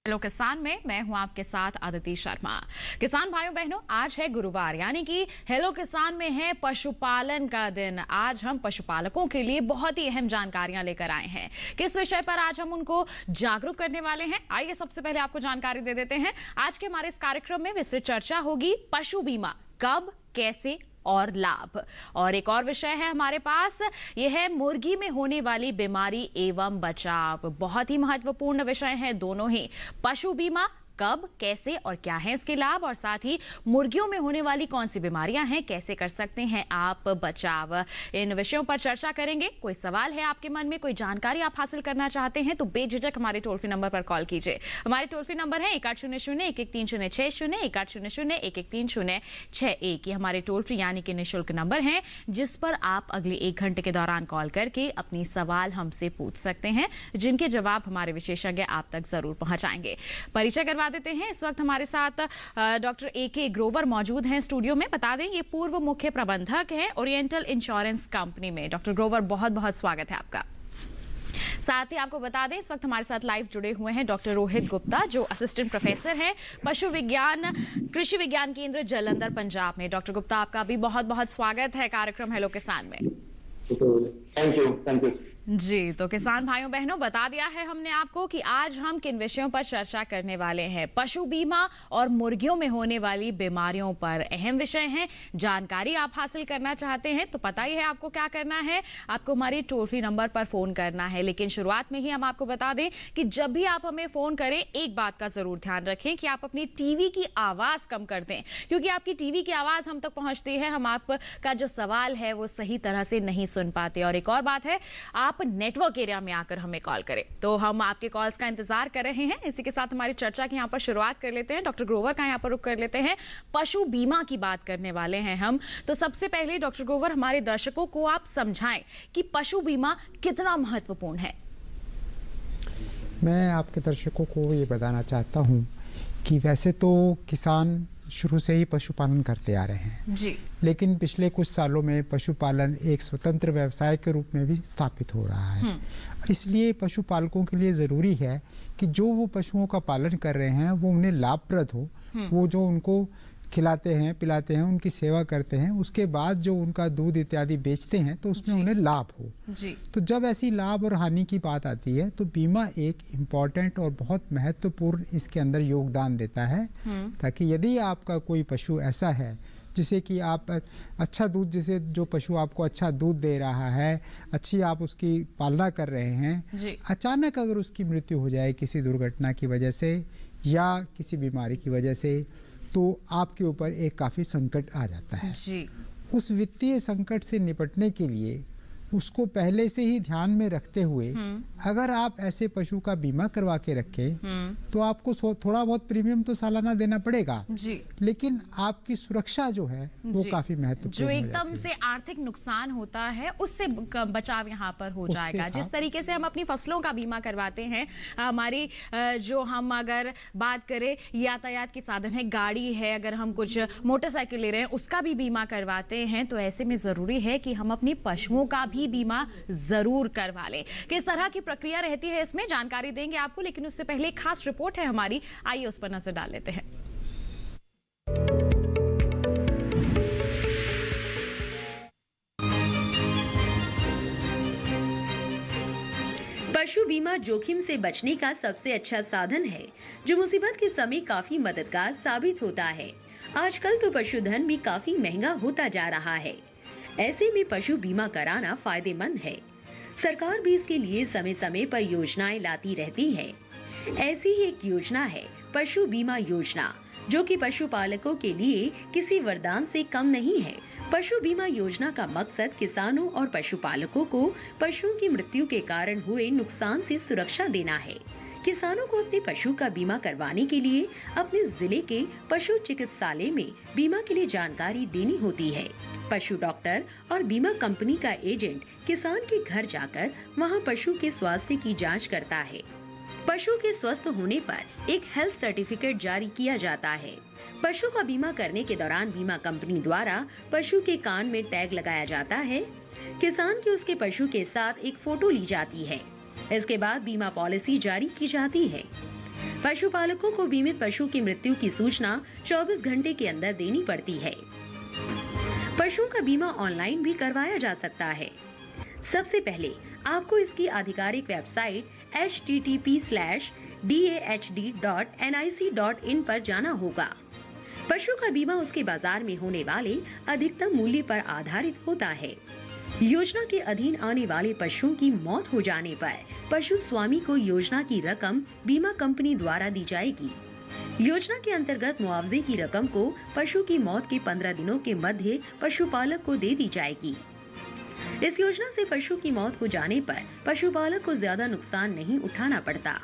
Hello किसान में मैं हूं आपके साथ आदिति शर्मा। किसान भाइयों बहनों, आज है गुरुवार, यानी कि हेलो किसान में है पशुपालन का दिन। आज हम पशुपालकों के लिए बहुत ही अहम जानकारियां लेकर आए हैं। किस विषय पर आज हम उनको जागरूक करने वाले हैं, आइए सबसे पहले आपको जानकारी दे देते हैं। आज के हमारे इस कार्यक्रम में विस्तृत चर्चा होगी पशु बीमा कब, कैसे और लाभ। और एक और विषय है हमारे पास, यह है मुर्गी में होने वाली बीमारी एवं बचाव। बहुत ही महत्वपूर्ण विषय है दोनों ही। पशु बीमा कब, कैसे और क्या है इसके लाभ, और साथ ही मुर्गियों में होने वाली कौन सी बीमारियां हैं, कैसे कर सकते हैं आप बचाव। इन विषयों पर चर्चा करेंगे। कोई सवाल है आपके मन में, कोई जानकारी आप हासिल करना चाहते हैं तो बेझिझक हमारे टोल फ्री नंबर पर कॉल कीजिए। हमारे टोल फ्री नंबर है 1800-1130-60, 1800-1130-61। ये हमारे टोल फ्री यानी कि निःशुल्क नंबर है, जिस पर आप अगले 1 घंटे के दौरान कॉल करके अपनी सवाल हमसे पूछ सकते हैं, जिनके जवाब हमारे विशेषज्ञ आप तक जरूर पहुंचाएंगे। परिचय करवा देते हैं। इस वक्त हमारे साथ डॉक्टर ए.के. ग्रोवर मौजूद हैं स्टूडियो में। बता दें, ये पूर्व मुख्य प्रबंधक हैं ओरिएंटल इंश्योरेंस कंपनी में। डॉक्टर ग्रोवर, बहुत बहुत स्वागत है आपका। साथ ही आपको बता दें, इस वक्त हमारे साथ लाइव जुड़े हुए हैं डॉक्टर रोहित गुप्ता, जो असिस्टेंट प्रोफेसर हैं पशु विज्ञान कृषि विज्ञान केंद्र जालंधर, पंजाब में। डॉक्टर गुप्ता, आपका भी बहुत बहुत स्वागत है कार्यक्रम हेलो किसान में। थैंक यू जी, तो किसान भाइयों बहनों, बता दिया है हमने आपको कि आज हम किन विषयों पर चर्चा करने वाले हैं। पशु बीमा और मुर्गियों में होने वाली बीमारियों पर अहम विषय हैं। जानकारी आप हासिल करना चाहते हैं तो पता ही है आपको क्या करना है, आपको हमारे टोल फ्री नंबर पर फोन करना है। लेकिन शुरुआत में ही हम आपको बता दें कि जब भी आप हमें फोन करें, एक बात का जरूर ध्यान रखें कि आप अपनी टीवी की आवाज कम कर दें, क्योंकि आपकी टीवी की आवाज हम तक पहुंचती है, हम आपका जो सवाल है वो सही तरह से नहीं सुन पाते। और एक और बात है, आप नेटवर्क एरिया में आकर हमें कॉल करें। तो हम आपके कॉल्स का इंतजार कर रहे हैं। इसी के साथ हमारी चर्चा की यहाँ पर शुरुआत कर लेते हैं। डॉक्टर ग्रोवर का यहाँ पर रुख कर लेते हैं। पशु बीमा की बात करने वाले हैं हम। तो सबसे पहले डॉक्टर ग्रोवर, हमारे दर्शकों को आप समझाएं कि पशु बीमा कितना महत्वपूर्ण है। मैं आपके दर्शकों को ये बताना चाहता हूँ कि वैसे तो किसान शुरू से ही पशुपालन करते आ रहे हैं जी, लेकिन पिछले कुछ सालों में पशुपालन एक स्वतंत्र व्यवसाय के रूप में भी स्थापित हो रहा है। इसलिए पशुपालकों के लिए ज़रूरी है कि जो वो पशुओं का पालन कर रहे हैं वो उन्हें लाभप्रद हो। वो जो उनको खिलाते हैं, पिलाते हैं, उनकी सेवा करते हैं, उसके बाद जो उनका दूध इत्यादि बेचते हैं तो उसमें उन्हें लाभ हो जी। तो जब ऐसी लाभ और हानि की बात आती है तो बीमा एक इम्पॉर्टेंट और बहुत महत्वपूर्ण इसके अंदर योगदान देता है, ताकि यदि आपका कोई पशु ऐसा है जिसे कि आप अच्छा दूध, जिसे जो पशु आपको अच्छा दूध दे रहा है, अच्छी आप उसकी पालना कर रहे हैं, अचानक अगर उसकी मृत्यु हो जाए किसी दुर्घटना की वजह से या किसी बीमारी की वजह से, तो आपके ऊपर एक काफ़ी संकट आ जाता है जी। उस वित्तीय संकट से निपटने के लिए उसको पहले से ही ध्यान में रखते हुए अगर आप ऐसे पशु का बीमा करवा के रखें तो आपको थोड़ा बहुत प्रीमियम तो सालाना देना पड़ेगा जी, लेकिन आपकी सुरक्षा जो है वो काफी महत्वपूर्ण, जो एकदम से आर्थिक नुकसान होता है उससे बचाव यहाँ पर हो जाएगा। जिस तरीके से हम अपनी फसलों का बीमा करवाते हैं, हमारी जो हम अगर बात करें यातायात के साधन है, गाड़ी है, अगर हम कुछ मोटरसाइकिल ले रहे हैं उसका भी बीमा करवाते हैं, तो ऐसे में जरूरी है कि हम अपनी पशुओं का भी बीमा जरूर करवा लें। किस तरह की प्रक्रिया रहती है इसमें जानकारी देंगे आपको, लेकिन उससे पहले एक खास रिपोर्ट है हमारी, आइए उस पर नजर डाल लेते हैं। पशु बीमा जोखिम से बचने का सबसे अच्छा साधन है, जो मुसीबत के समय काफी मददगार साबित होता है। आजकल तो पशुधन भी काफी महंगा होता जा रहा है। ऐसे में पशु बीमा कराना फायदेमंद है। सरकार भी इसके लिए समय समय पर योजनाएं लाती रहती है। ऐसी ही एक योजना है पशु बीमा योजना, जो कि पशुपालकों के लिए किसी वरदान से कम नहीं है। पशु बीमा योजना का मकसद किसानों और पशुपालकों को पशुओं की मृत्यु के कारण हुए नुकसान से सुरक्षा देना है। किसानों को अपने पशु का बीमा करवाने के लिए अपने जिले के पशु चिकित्सालय में बीमा के लिए जानकारी देनी होती है। पशु डॉक्टर और बीमा कंपनी का एजेंट किसान के घर जाकर वहां पशु के स्वास्थ्य की जांच करता है। पशु के स्वस्थ होने पर एक हेल्थ सर्टिफिकेट जारी किया जाता है। पशु का बीमा करने के दौरान बीमा कंपनी द्वारा पशु के कान में टैग लगाया जाता है। किसान की उसके पशु के साथ एक फोटो ली जाती है। इसके बाद बीमा पॉलिसी जारी की जाती है। पशुपालकों को बीमित पशु की मृत्यु की सूचना 24 घंटे के अंदर देनी पड़ती है। पशुओं का बीमा ऑनलाइन भी करवाया जा सकता है। सबसे पहले आपको इसकी आधिकारिक वेबसाइट http:/dahd.nic.in पर जाना होगा। पशु का बीमा उसके बाजार में होने वाले अधिकतम मूल्य पर आधारित होता है। योजना के अधीन आने वाले पशुओं की मौत हो जाने पर पशु स्वामी को योजना की रकम बीमा कंपनी द्वारा दी जाएगी। योजना के अंतर्गत मुआवजे की रकम को पशु की मौत के 15 दिनों के मध्य पशुपालक को दे दी जाएगी। इस योजना से पशु की मौत हो जाने पर पशुपालक को ज्यादा नुकसान नहीं उठाना पड़ता।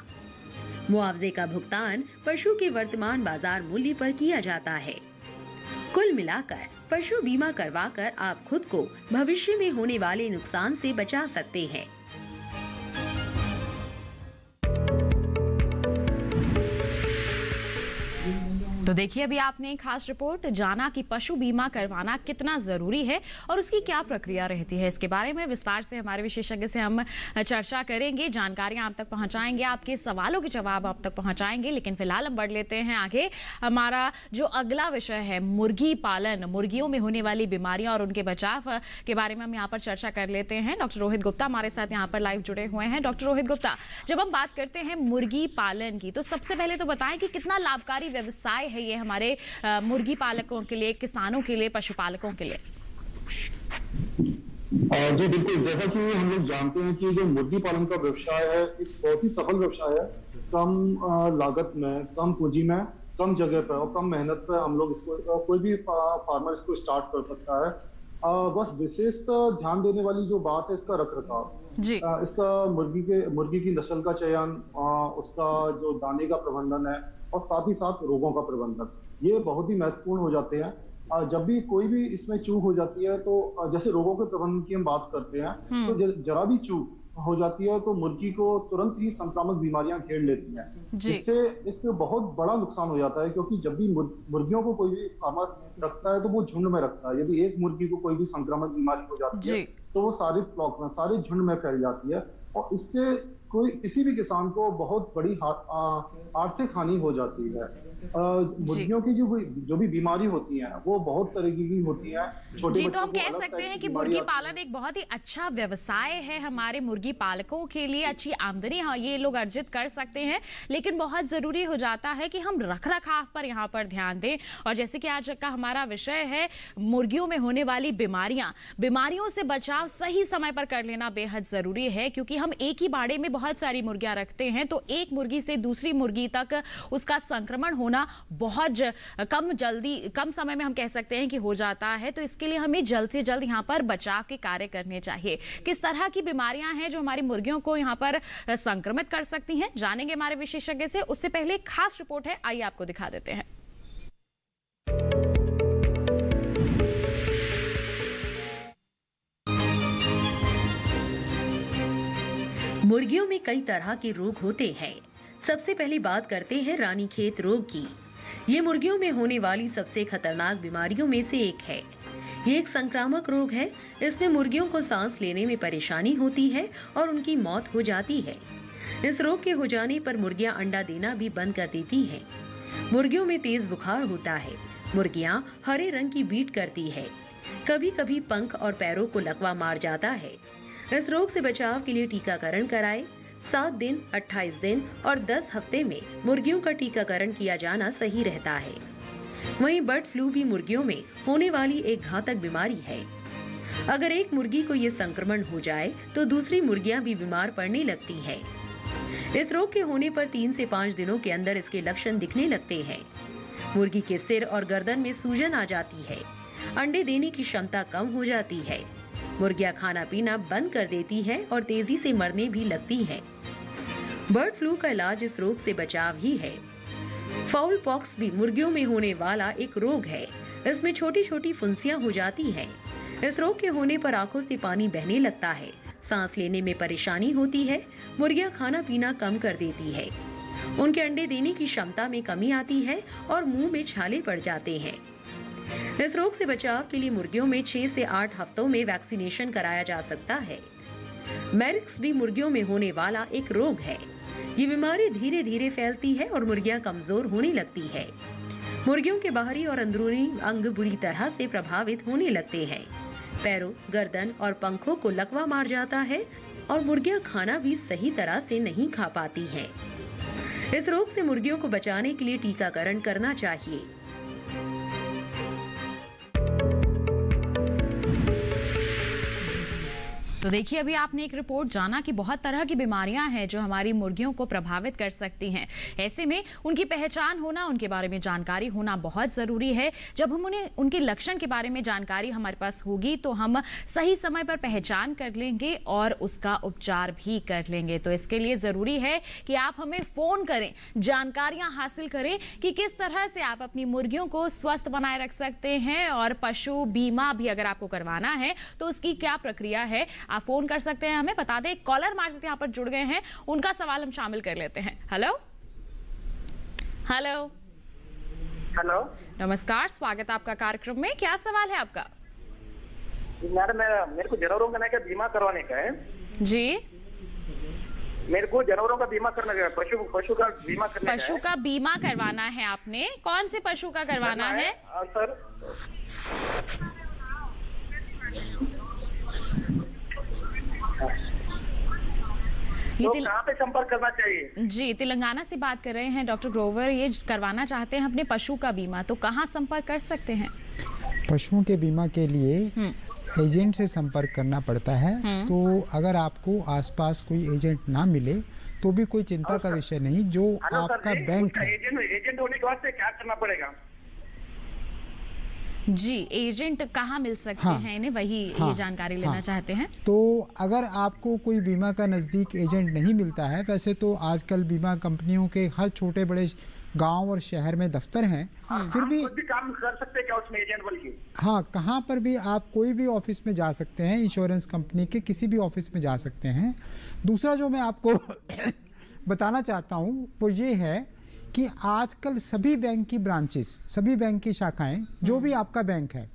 मुआवजे का भुगतान पशु के वर्तमान बाजार मूल्य पर किया जाता है। कुल मिलाकर पशु बीमा करवाकर आप खुद को भविष्य में होने वाले नुकसान से बचा सकते हैं। तो देखिए, अभी आपने एक खास रिपोर्ट जाना कि पशु बीमा करवाना कितना जरूरी है और उसकी क्या प्रक्रिया रहती है। इसके बारे में विस्तार से हमारे विशेषज्ञ से हम चर्चा करेंगे, जानकारियां आप तक पहुंचाएंगे, आपके सवालों के जवाब आप तक पहुंचाएंगे। लेकिन फिलहाल हम बढ़ लेते हैं आगे। हमारा जो अगला विषय है मुर्गी पालन, मुर्गियों में होने वाली बीमारियां और उनके बचाव के बारे में हम यहाँ पर चर्चा कर लेते हैं। डॉक्टर रोहित गुप्ता हमारे साथ यहाँ पर लाइव जुड़े हुए हैं। डॉक्टर रोहित गुप्ता, जब हम बात करते हैं मुर्गी पालन की, तो सबसे पहले तो बताएं कि कितना लाभकारी व्यवसाय है ये हमारे मुर्गी पालकों के लिए, किसानों के लिए, पशुपालकों के लिए। जी बिल्कुल, जैसा कि हम लोग जानते हैं कि जो मुर्गी पालन का व्यवसाय है एक बहुत ही सफल व्यवसाय है। कम लागत में, कम पूंजी में, कम जगह पर और कम मेहनत पर हम लोग इसको, कोई भी फार्मर इसको स्टार्ट कर सकता है। बस विशेष ध्यान देने वाली जो बात है इसका रखरखाव जी। इसका मुर्गी की नस्ल का चयन, उसका जो दाने का प्रबंधन है और साथ ही साथ रोगों का प्रबंधन, ये बहुत ही महत्वपूर्ण हो जाते हैं। जब भी कोई भी इसमें चूक हो जाती है तो जैसे रोगों के प्रबंधन की हम बात करते हैं, तो जरा भी चूक हो जाती है तो मुर्गी को तुरंत ही संक्रामक बीमारियां घेर लेती हैं। इससे एक बहुत बड़ा नुकसान हो जाता है, क्योंकि जब भी मुर्गियों को कोई भी फार्मर रखता है तो वो झुंड में रखता है। यदि एक मुर्गी को कोई भी संक्रामक बीमारी हो जाती है तो वो सारे फ्लॉक में, सारे झुंड में फैल जाती है और इससे किसी भी किसान को बहुत बड़ी आर्थिक हानि हो जाती है। मुर्गियों की जो भी बीमारी होती है वो बहुत तरीके की होती है। जी, तो हम कह सकते हैं कि मुर्गी पालन एक बहुत ही अच्छा व्यवसाय है हमारे मुर्गी पालकों के लिए। अच्छी आमदनी ये लोग अर्जित कर सकते हैं, लेकिन बहुत जरूरी हो जाता है कि हम रखरखाव पर यहाँ पर ध्यान दें। और जैसे कि आज का हमारा विषय है मुर्गियों में होने वाली बीमारियों से बचाव सही समय पर कर लेना बेहद जरूरी है, क्योंकि हम एक ही बाड़े में बहुत सारी मुर्गियां रखते हैं तो एक मुर्गी से दूसरी मुर्गी तक उसका संक्रमण होना बहुत कम समय में हम कह सकते हैं कि हो जाता है। तो इसके लिए हमें जल्द से जल्द यहाँ पर बचाव के कार्य करने चाहिए। किस तरह की बीमारियां हैं जो हमारी मुर्गियों को यहाँ पर संक्रमित कर सकती हैं, जानेंगे हमारे विशेषज्ञ से। उससे पहले एक खास रिपोर्ट है, आइए आपको दिखा देते हैं। मुर्गियों में कई तरह के रोग होते हैं। सबसे पहले बात करते हैं रानीखेत रोग की। ये मुर्गियों में होने वाली सबसे खतरनाक बीमारियों में से एक है। ये एक संक्रामक रोग है। इसमें मुर्गियों को सांस लेने में परेशानी होती है और उनकी मौत हो जाती है। इस रोग के हो जाने पर मुर्गियां अंडा देना भी बंद कर देती हैं। मुर्गियों में तेज बुखार होता है। मुर्गियां हरे रंग की बीट करती है। कभी कभी पंख और पैरों को लकवा मार जाता है। इस रोग से बचाव के लिए टीकाकरण कराएं। 7 दिन, 28 दिन और 10 हफ्ते में मुर्गियों का टीकाकरण किया जाना सही रहता है। वहीं बर्ड फ्लू भी मुर्गियों में होने वाली एक घातक बीमारी है। अगर एक मुर्गी को ये संक्रमण हो जाए तो दूसरी मुर्गियां भी बीमार पड़ने लगती हैं। इस रोग के होने पर 3 से 5 दिनों के अंदर इसके लक्षण दिखने लगते हैं। मुर्गी के सिर और गर्दन में सूजन आ जाती है। अंडे देने की क्षमता कम हो जाती है। मुर्गियां खाना पीना बंद कर देती हैं और तेजी से मरने भी लगती हैं। बर्ड फ्लू का इलाज इस रोग से बचाव ही है। फाउल पॉक्स भी मुर्गियों में होने वाला एक रोग है। इसमें छोटी छोटी फुंसियां हो जाती हैं। इस रोग के होने पर आंखों से पानी बहने लगता है। सांस लेने में परेशानी होती है। मुर्गियां खाना पीना कम कर देती है। उनके अंडे देने की क्षमता में कमी आती है और मुंह में छाले पड़ जाते हैं। इस रोग से बचाव के लिए मुर्गियों में 6 से 8 हफ्तों में वैक्सीनेशन कराया जा सकता है। मैरिक्स भी मुर्गियों में होने वाला एक रोग है। ये बीमारी धीरे धीरे फैलती है और मुर्गियां कमजोर होने लगती है। मुर्गियों के बाहरी और अंदरूनी अंग बुरी तरह से प्रभावित होने लगते हैं। पैरों, गर्दन और पंखों को लकवा मार जाता है और मुर्गियां खाना भी सही तरह से नहीं खा पाती हैं। इस रोग से मुर्गियों को बचाने के लिए टीकाकरण करना चाहिए। तो देखिए, अभी आपने एक रिपोर्ट जाना कि बहुत तरह की बीमारियां हैं जो हमारी मुर्गियों को प्रभावित कर सकती हैं। ऐसे में उनकी पहचान होना, उनके बारे में जानकारी होना बहुत ज़रूरी है। जब हम उन्हें उनके लक्षण के बारे में जानकारी हमारे पास होगी तो हम सही समय पर पहचान कर लेंगे और उसका उपचार भी कर लेंगे। तो इसके लिए ज़रूरी है कि आप हमें फ़ोन करें, जानकारियाँ हासिल करें कि किस तरह से आप अपनी मुर्गियों को स्वस्थ बनाए रख सकते हैं। और पशु बीमा भी अगर आपको करवाना है तो उसकी क्या प्रक्रिया है, आप फोन कर सकते हैं। हमें बता दें, कॉलर हमारे साथ यहाँ पर जुड़ गए हैं, उनका सवाल हम शामिल कर लेते हैं। हेलो हेलो हेलो, नमस्कार, स्वागत है आपका कार्यक्रम में। क्या सवाल है आपका? मैडम मेरे को जानवरों का बीमा करवाने का है जी। मेरे को जानवरों का बीमा करना है, पशु का बीमा करना है। पशु का बीमा करवाना है आपने? कौन से पशु का करवाना है? सर, तो कहाँ पे संपर्क करना चाहिए? जी, तेलंगाना से बात कर रहे हैं डॉक्टर ग्रोवर। ये करवाना चाहते हैं अपने पशु का बीमा, तो कहाँ संपर्क कर सकते हैं? पशुओं के बीमा के लिए एजेंट से संपर्क करना पड़ता है। तो अगर आपको आसपास कोई एजेंट ना मिले तो भी कोई चिंता का विषय नहीं। जो आपका बैंक है, एजेंट होने के बाद से क्या करना पड़ेगा? जी, एजेंट कहाँ मिल सकते हैं इन्हें, वही ये जानकारी लेना चाहते हैं। तो अगर आपको कोई बीमा का नज़दीक एजेंट नहीं मिलता है, वैसे तो आजकल बीमा कंपनियों के हर छोटे बड़े गांव और शहर में दफ्तर हैं, फिर भी काम कर सकते हैं क्या उसमें एजेंट बल्कि? हाँ, कहाँ पर भी आप कोई भी ऑफिस में जा सकते हैं, इंश्योरेंस कंपनी के किसी भी ऑफिस में जा सकते हैं। दूसरा जो मैं आपको बताना चाहता हूँ वो ये है कि आजकल सभी बैंक की ब्रांचेस, सभी बैंक की शाखाएं, जो भी आपका बैंक है,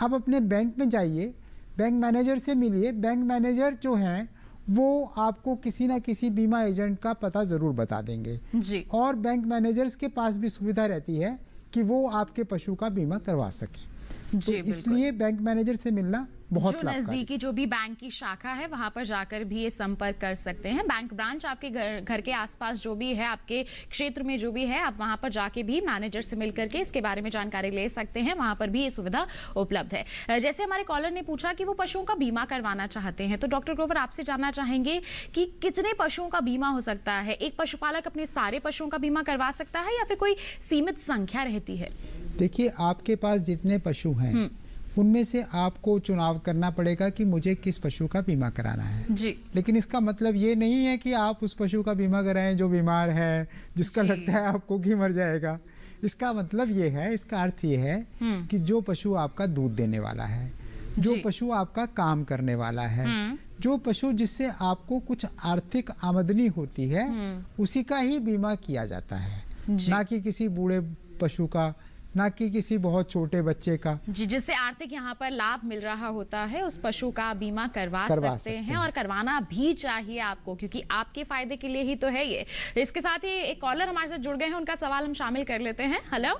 आप अपने बैंक में जाइए, बैंक मैनेजर से मिलिए। बैंक मैनेजर जो हैं वो आपको किसी ना किसी बीमा एजेंट का पता ज़रूर बता देंगे जी। और बैंक मैनेजर्स के पास भी सुविधा रहती है कि वो आपके पशु का बीमा करवा सके। तो इसलिए बैंक मैनेजर से मिलना बहुत जो नजदीकी जो भी बैंक की शाखा है वहां पर जाकर भी ये संपर्क कर सकते हैं। बैंक ब्रांच आपके घर के आसपास जो भी है, आपके क्षेत्र में जो भी है, आप वहां पर जाके भी मैनेजर से मिल करके इसके बारे में जानकारी ले सकते हैं। वहां पर भी ये सुविधा उपलब्ध है। जैसे हमारे कॉलर ने पूछा कि वो पशुओं का बीमा करवाना चाहते हैं, तो डॉक्टर ग्रोवर आपसे जानना चाहेंगे कि कितने पशुओं का बीमा हो सकता है? एक पशुपालक अपने सारे पशुओं का बीमा करवा सकता है या फिर कोई सीमित संख्या रहती है? देखिए, आपके पास जितने पशु हैं उनमें से आपको चुनाव करना पड़ेगा कि मुझे किस पशु का बीमा कराना है जी। लेकिन इसका मतलब ये नहीं है कि आप उस पशु का बीमा कराएं जो बीमार है, जिसका लगता है आपको कि मर जाएगा। इसका मतलब ये है, इसका अर्थ ये है कि जो पशु आपका दूध देने वाला है, जो पशु आपका काम करने वाला है, जो पशु जिससे आपको कुछ आर्थिक आमदनी होती है, उसी का ही बीमा किया जाता है, ना कि किसी बूढ़े पशु का, ना कि किसी बहुत छोटे बच्चे का। जी, जिससे आर्थिक यहाँ पर लाभ मिल रहा होता है, उस पशु का बीमा करवा सकते हैं और करवाना भी चाहिए आपको, क्योंकि आपके फायदे के लिए ही तो है ये। इसके साथ ही एक कॉलर हमारे साथ जुड़ गए हैं, उनका सवाल हम शामिल कर लेते हैं। हेलो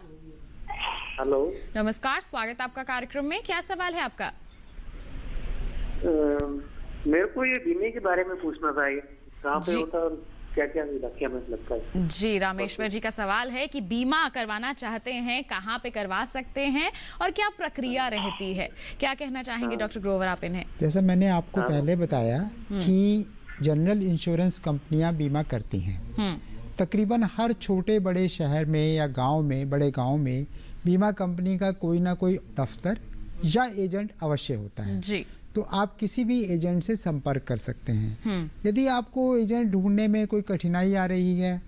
हेलो, नमस्कार, स्वागत है आपका कार्यक्रम में। क्या सवाल है आपका? मेरे को ये बीमे के बारे में पूछना था, कहाँ पे होता है और क्या मतलब का? जी, रामेश्वर जी का सवाल है कि बीमा करवाना चाहते हैं, कहाँ पे करवा सकते हैं और क्या प्रक्रिया रहती है? क्या कहना चाहेंगे डॉक्टर ग्रोवर आप इन्हें? जैसा मैंने आपको पहले बताया कि जनरल इंश्योरेंस कंपनियां बीमा करती हैं। तकरीबन हर छोटे बड़े शहर में या गांव में, बड़े गांव में बीमा कंपनी का कोई ना कोई दफ्तर या एजेंट अवश्य होता है जी। तो आप किसी भी एजेंट से संपर्क कर सकते हैं। यदि आपको एजेंट ढूंढने में कोई कठिनाई आ रही है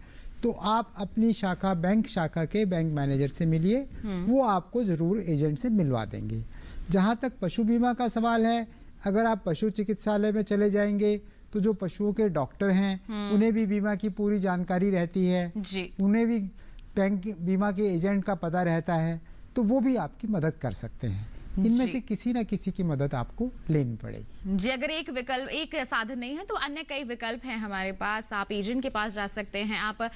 तो आप अपनी शाखा, बैंक शाखा के बैंक मैनेजर से मिलिए, वो आपको ज़रूर एजेंट से मिलवा देंगे। जहाँ तक पशु बीमा का सवाल है, अगर आप पशु चिकित्सालय में चले जाएंगे तो जो पशुओं के डॉक्टर हैं उन्हें भी बीमा की पूरी जानकारी रहती है जी। उन्हें भी बैंक बीमा के एजेंट का पता रहता है, तो वो भी आपकी मदद कर सकते हैं। इनमें से किसी ना किसी की मदद आपको लेनी पड़ेगी। जी, अगर एक साधन नहीं है तो अन्य कई विकल्प हैं हमारे पास। आप एजेंट के पास जा सकते हैं, आप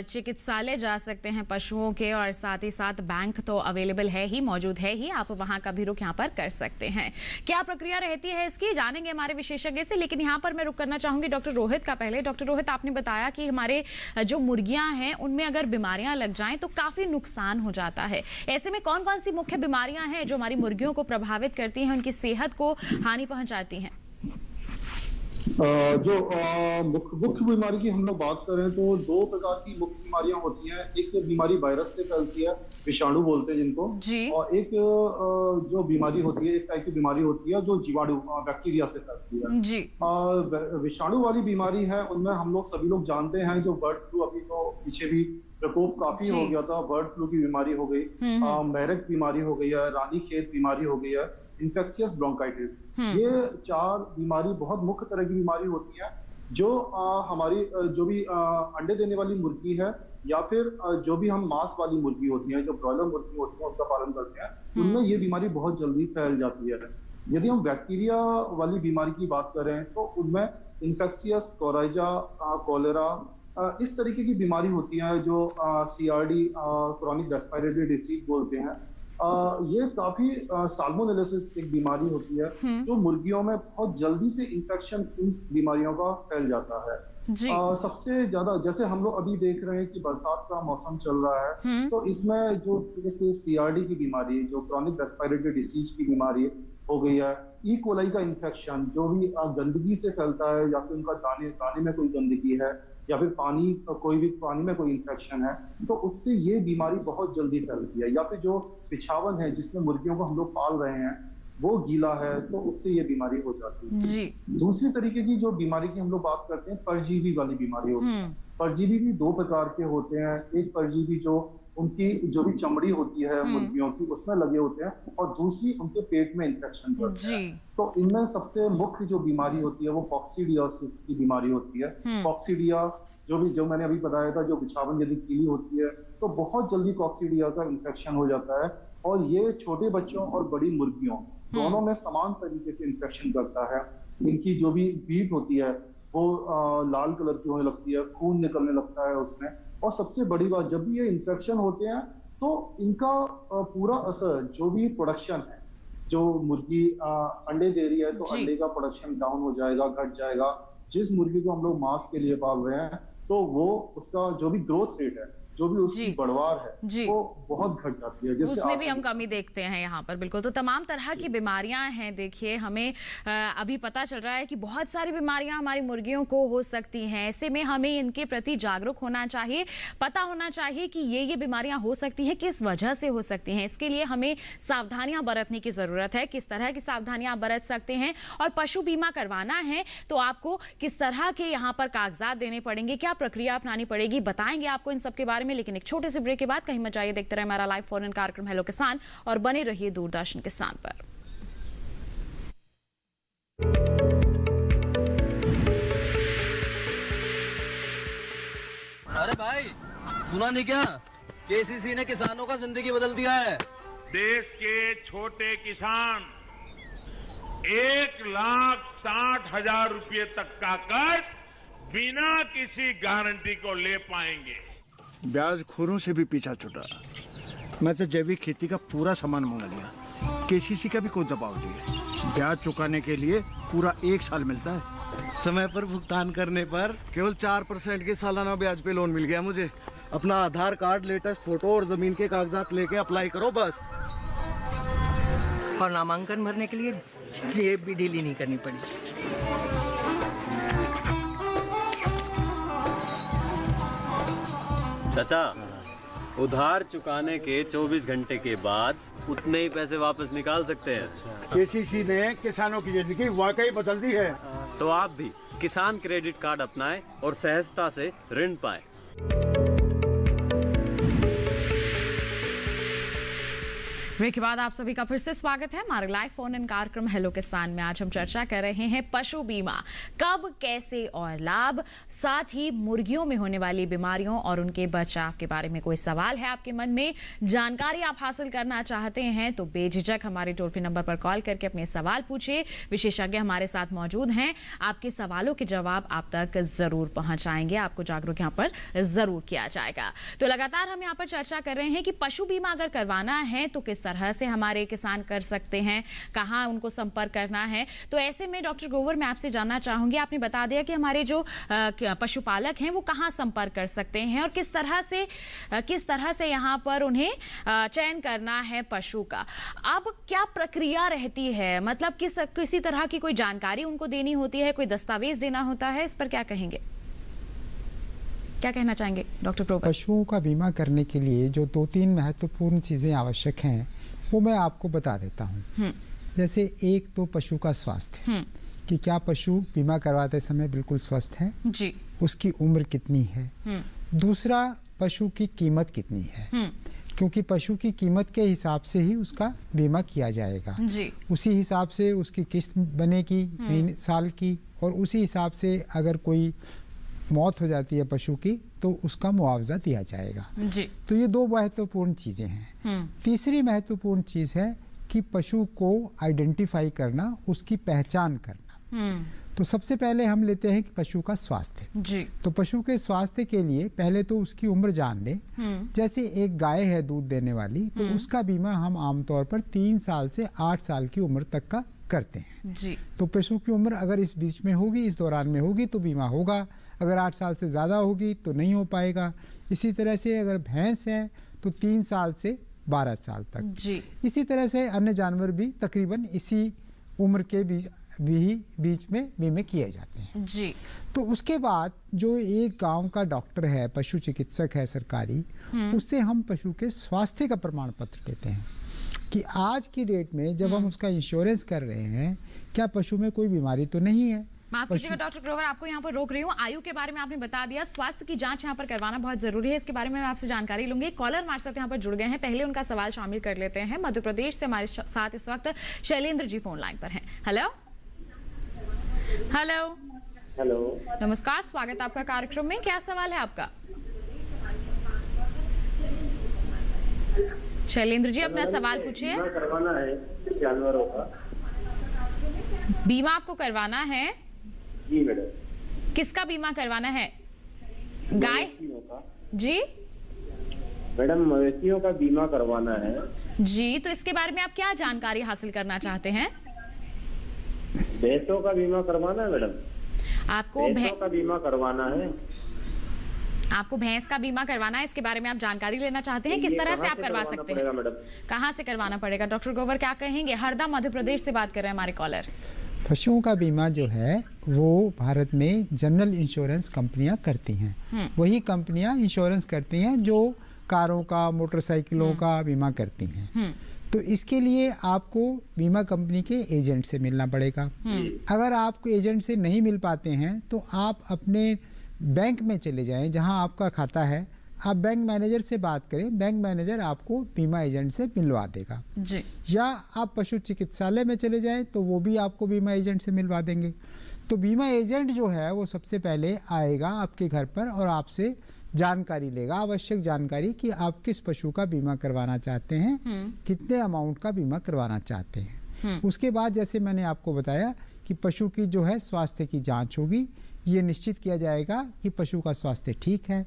चिकित्सालय जा सकते हैं पशुओं के, और साथ ही साथ बैंक तो अवेलेबल है ही, मौजूद है ही, आप वहां का भी रुख यहाँ पर कर सकते हैं। क्या प्रक्रिया रहती है इसकी जानेंगे हमारे विशेषज्ञ से, लेकिन यहाँ पर मैं रुक करना चाहूंगी डॉक्टर रोहित का पहले। डॉक्टर रोहित, आपने बताया कि हमारे जो मुर्गियां हैं उनमें अगर बीमारियां लग जाएं तो काफी नुकसान हो जाता है। ऐसे में कौन कौन सी मुख्य बीमारियां हैं जो हमारी मुर्गियों को प्रभावित करती हैं, उनकी सेहत को हानि पहुंचाती हैं? जो मुख्य बीमारी की हम लोग बात करें तो 2 प्रकार की मुख्य बीमारियां होती हैं। एक बीमारी वायरस से फैलती है, विषाणु बोलते हैं जिनको जी। और एक जो बीमारी होती है, एक टाइप की बीमारी होती है जो जीवाणु बैक्टीरिया से फैलती है जी। विषाणु वाली बीमारी है, उनमें हम लोग सभी लोग जानते हैं जो बर्ड फ्लू, अभी तो पीछे भी प्रकोप काफी हो गया था, बर्ड फ्लू की बीमारी हो गई, मेरेक बीमारी हो गई है, रानीखेत बीमारी हो गई है, इन्फेक्शियस ब्रोंकाइटिस। ये 4 बीमारी बहुत मुख्य तरह की बीमारी होती है जो हमारी जो भी अंडे देने वाली मुर्गी है या फिर जो भी हम मांस वाली मुर्गी होती है, जो ब्रॉयलर मुर्गी होती है, उनका पालन करते हैं, उनमें ये बीमारी बहुत जल्दी फैल जाती है। यदि हम बैक्टीरिया वाली बीमारी की बात करें तो उनमें इन्फेक्शियस कोराइजा, कोलेरा, इस तरीके की बीमारी होती है जो CRD, क्रॉनिक रेस्पिरेटरी डिसीज बोलते हैं। ये काफी साल्मोनेलोसिस एक बीमारी होती है जो मुर्गियों में बहुत जल्दी से इन्फेक्शन इन बीमारियों का फैल जाता है जी। सबसे ज्यादा जैसे हम लोग अभी देख रहे हैं कि बरसात का मौसम चल रहा है, तो इसमें जो CRD की बीमारी, जो क्रॉनिक रेस्पिरेटरी डिसीज की बीमारी हो गई है, ई कोलाई का इन्फेक्शन जो भी गंदगी से फैलता है, या फिर उनका दाने में कोई गंदगी है, या फिर कोई भी पानी में कोई इन्फेक्शन है, तो उससे ये बीमारी बहुत जल्दी फैलती है। या फिर जो बिछावन है जिसमें मुर्गियों को हम लोग पाल रहे हैं वो गीला है, तो उससे ये बीमारी हो जाती है जी। दूसरी तरीके की जो बीमारी की हम लोग बात करते हैं, परजीवी वाली बीमारी होती है। परजीवी भी 2 प्रकार के होते हैं। एक परजीवी जो उनकी जो भी चमड़ी होती है मुर्गियों की उसमें लगे होते हैं, और दूसरी उनके पेट में इन्फेक्शन करते हैं। तो इनमें सबसे मुख्य जो बीमारी होती है वो कॉक्सीडियोसिस की बीमारी होती है। कॉक्सीडिया जो मैंने अभी बताया था, जो बिछावन यदि गीली होती है तो बहुत जल्दी कॉक्सीडिया का इन्फेक्शन हो जाता है, और ये छोटे बच्चों और बड़ी मुर्गियों दोनों में समान तरीके से इन्फेक्शन करता है। इनकी जो भी बीट होती है वो लाल कलर की होने लगती है, खून निकलने लगता है उसमें। और सबसे बड़ी बात, जब भी ये इन्फेक्शन होते हैं तो इनका पूरा असर जो भी प्रोडक्शन है, जो मुर्गी अंडे दे रही है तो अंडे का प्रोडक्शन डाउन हो जाएगा, घट जाएगा। जिस मुर्गी को हम लोग मांस के लिए पाल रहे हैं तो वो उसका जो भी ग्रोथ रेट है, जो भी उसकी बढ़वार है, वो बहुत घट जाती है, उसमें भी हम कमी देखते हैं यहाँ पर। बिल्कुल, तो तमाम तरह की बीमारियां हैं। देखिए, हमें अभी पता चल रहा है कि बहुत सारी बीमारियां हमारी मुर्गियों को हो सकती हैं। ऐसे में हमें इनके प्रति जागरूक होना चाहिए, पता होना चाहिए कि ये बीमारियां हो सकती हैं, किस वजह से हो सकती हैं। इसके लिए हमें सावधानियां बरतने की जरूरत है। किस तरह की सावधानियां आप बरत सकते हैं, और पशु बीमा करवाना है तो आपको किस तरह के यहाँ पर कागजात देने पड़ेंगे, क्या प्रक्रिया अपनानी पड़ेगी, बताएंगे आपको इन सब के बारे में। लेकिन एक छोटे से ब्रेक के बाद कहीं मत जाइए, देखते रहे हमारा लाइव फोन इन कार्यक्रम हेलो किसान, और बने रहिए दूरदर्शन किसान पर। अरे भाई, सुना नहीं क्या? KCC ने किसानों का जिंदगी बदल दिया है। देश के छोटे किसान 1,60,000 रुपए तक का कर्ज बिना किसी गारंटी को ले पाएंगे। ब्याज खोरों से भी पीछा छुटा। मैं तो जैविक खेती का पूरा सामान मंगा लिया। KCC का भी कोई दबाव नहीं है। ब्याज चुकाने के लिए पूरा 1 साल मिलता है। समय पर भुगतान करने पर केवल 4% के सालाना ब्याज पे लोन मिल गया मुझे। अपना आधार कार्ड, लेटेस्ट फोटो और जमीन के कागजात लेके अप्लाई करो बस। और नामांकन भरने के लिए जेब भी ढीली नहीं करनी पड़ी। चाचा, उधार चुकाने के 24 घंटे के बाद उतने ही पैसे वापस निकाल सकते हैं। KCC ने किसानों की जिंदगी वाकई बदल दी है। तो आप भी किसान क्रेडिट कार्ड अपनाएं और सहजता से ऋण पाएं। ब्रेक के बाद आप सभी का फिर से स्वागत है हमारे लाइव फोन इन कार्यक्रम हेलो किसान में। आज हम चर्चा कर रहे हैं पशु बीमा कब, कैसे और लाभ, साथ ही मुर्गियों में होने वाली बीमारियों और उनके बचाव के बारे में। कोई सवाल है आपके मन में, जानकारी आप हासिल करना चाहते हैं तो बेझिझक हमारे टोल फ्री नंबर पर कॉल करके अपने सवाल पूछिए। विशेषज्ञ हमारे साथ मौजूद हैं, आपके सवालों के जवाब आप तक जरूर पहुंचाएंगे, आपको जागरूक यहाँ पर जरूर किया जाएगा। तो लगातार हम यहाँ पर चर्चा कर रहे हैं कि पशु बीमा अगर करवाना है तो किस तरह से हमारे किसान कर सकते हैं, कहां उनको संपर्क करना है। तो ऐसे में डॉक्टर ग्रोवर मैं आपसे जानना चाहूंगी, आपने बता दिया कि हमारे जो पशुपालक हैं वो कहां संपर्क कर सकते हैं और किस तरह से यहां पर उन्हें चयन करना है पशु का। अब क्या प्रक्रिया रहती है, मतलब किसी तरह की कोई जानकारी उनको देनी होती है, कोई दस्तावेज देना होता है, इस पर क्या कहेंगे, क्या कहना चाहेंगे डॉक्टर ग्रोवर? पशुओं का बीमा करने के लिए जो 2-3 महत्वपूर्ण चीज़ें आवश्यक हैं वो मैं आपको बता देता हूँ। जैसे एक तो पशु का स्वास्थ्य, कि क्या पशु बीमा करवाते समय बिल्कुल स्वस्थ है जी, उसकी उम्र कितनी है। दूसरा, पशु की कीमत कितनी है, क्योंकि पशु की कीमत के हिसाब से ही उसका बीमा किया जाएगा जी। उसी हिसाब से उसकी किस्त बनेगी साल की, और उसी हिसाब से अगर कोई मौत हो जाती है पशु की तो उसका मुआवजा दिया जाएगा जी। तो ये 2 महत्वपूर्ण चीज़ें हैं। तीसरी महत्वपूर्ण चीज़ है कि पशु को आइडेंटिफाई करना, उसकी पहचान करना। तो सबसे पहले हम लेते हैं कि पशु का स्वास्थ्य जी। तो पशु के स्वास्थ्य के लिए पहले तो उसकी उम्र जान ले। जैसे एक गाय है दूध देने वाली, तो उसका बीमा हम आमतौर पर 3 साल से 8 साल की उम्र तक का करते हैं जी। तो पशु की उम्र अगर इस बीच में होगी, इस दौरान में होगी तो बीमा होगा, अगर 8 साल से ज़्यादा होगी तो नहीं हो पाएगा। इसी तरह से अगर भैंस है तो 3 साल से 12 साल तक जी। इसी तरह से अन्य जानवर भी तकरीबन इसी उम्र के बीच में बीमे किए जाते हैं जी। तो उसके बाद जो एक गांव का डॉक्टर है, पशु चिकित्सक है सरकारी, उससे हम पशु के स्वास्थ्य का प्रमाण पत्र लेते हैं कि आज की डेट में जब हम उसका इंश्योरेंस कर रहे हैं, क्या पशु में कोई बीमारी तो नहीं है। माफ कीजिएगा डॉक्टर ग्रोवर, आपको यहाँ पर रोक रही हूँ। आयु के बारे में आपने बता दिया, स्वास्थ्य की जांच यहाँ पर करवाना बहुत जरूरी है, इसके बारे में मैं आपसे जानकारी लूंगी। कॉलर हमारे साथ यहाँ पर जुड़ गए हैं, पहले उनका सवाल शामिल कर लेते हैं। मध्य प्रदेश से हमारे साथ इस वक्त शैलेंद्र जी फोन लाइन पर हैं। हेलो हेलो हेलो, नमस्कार, स्वागत आपका कार्यक्रम में। क्या सवाल है आपका? शैलेंद्र जी अपना सवाल पूछिए। करवाना है जानवरों का। बीमा आपको करवाना है? जी मैडम। किसका बीमा करवाना है? गाय जी? मैडम मवेशियों का बीमा करवाना है जी। तो इसके बारे में आप क्या जानकारी हासिल करना चाहते हैं? भैंसों का बीमा करवाना है मैडम। आपको भैंसों का बीमा करवाना है। आपको भैंस का बीमा करवाना है, इसके बारे में आप जानकारी लेना चाहते हैं, किस तरह से आप करवा सकते हैं? कहाँ से करवाना पड़ेगा? डॉक्टर ग्रोवर क्या कहेंगे? हरदा मध्य प्रदेश से बात कर रहे हैं हमारे कॉलर। पशुओं का बीमा जो है वो भारत में जनरल इंश्योरेंस कंपनियां करती हैं। वही कंपनियां इंश्योरेंस करती हैं जो कारों का, मोटरसाइकिलों का बीमा करती हैं। तो इसके लिए आपको बीमा कंपनी के एजेंट से मिलना पड़ेगा। अगर आपको एजेंट से नहीं मिल पाते हैं तो आप अपने बैंक में चले जाएं, जहां आपका खाता है, आप बैंक मैनेजर से बात करें, बैंक मैनेजर आपको बीमा एजेंट से मिलवा देगा जी। या आप पशु चिकित्सालय में चले जाएं तो वो भी आपको बीमा एजेंट से मिलवा देंगे। तो बीमा एजेंट जो है वो सबसे पहले आएगा आपके घर पर और आपसे जानकारी लेगा, आवश्यक जानकारी कि आप किस पशु का बीमा करवाना चाहते हैं, कितने अमाउंट का बीमा करवाना चाहते हैं। उसके बाद जैसे मैंने आपको बताया कि पशु की जो है स्वास्थ्य की जांच होगी, ये निश्चित किया जाएगा कि पशु का स्वास्थ्य ठीक है।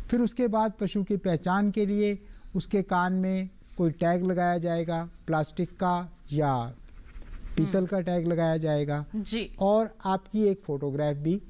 फिर उसके बाद पशु की पहचान के लिए उसके कान में कोई टैग लगाया जाएगा, प्लास्टिक का या पीतल का टैग लगाया जाएगा जी। और आपकी एक फोटोग्राफ भी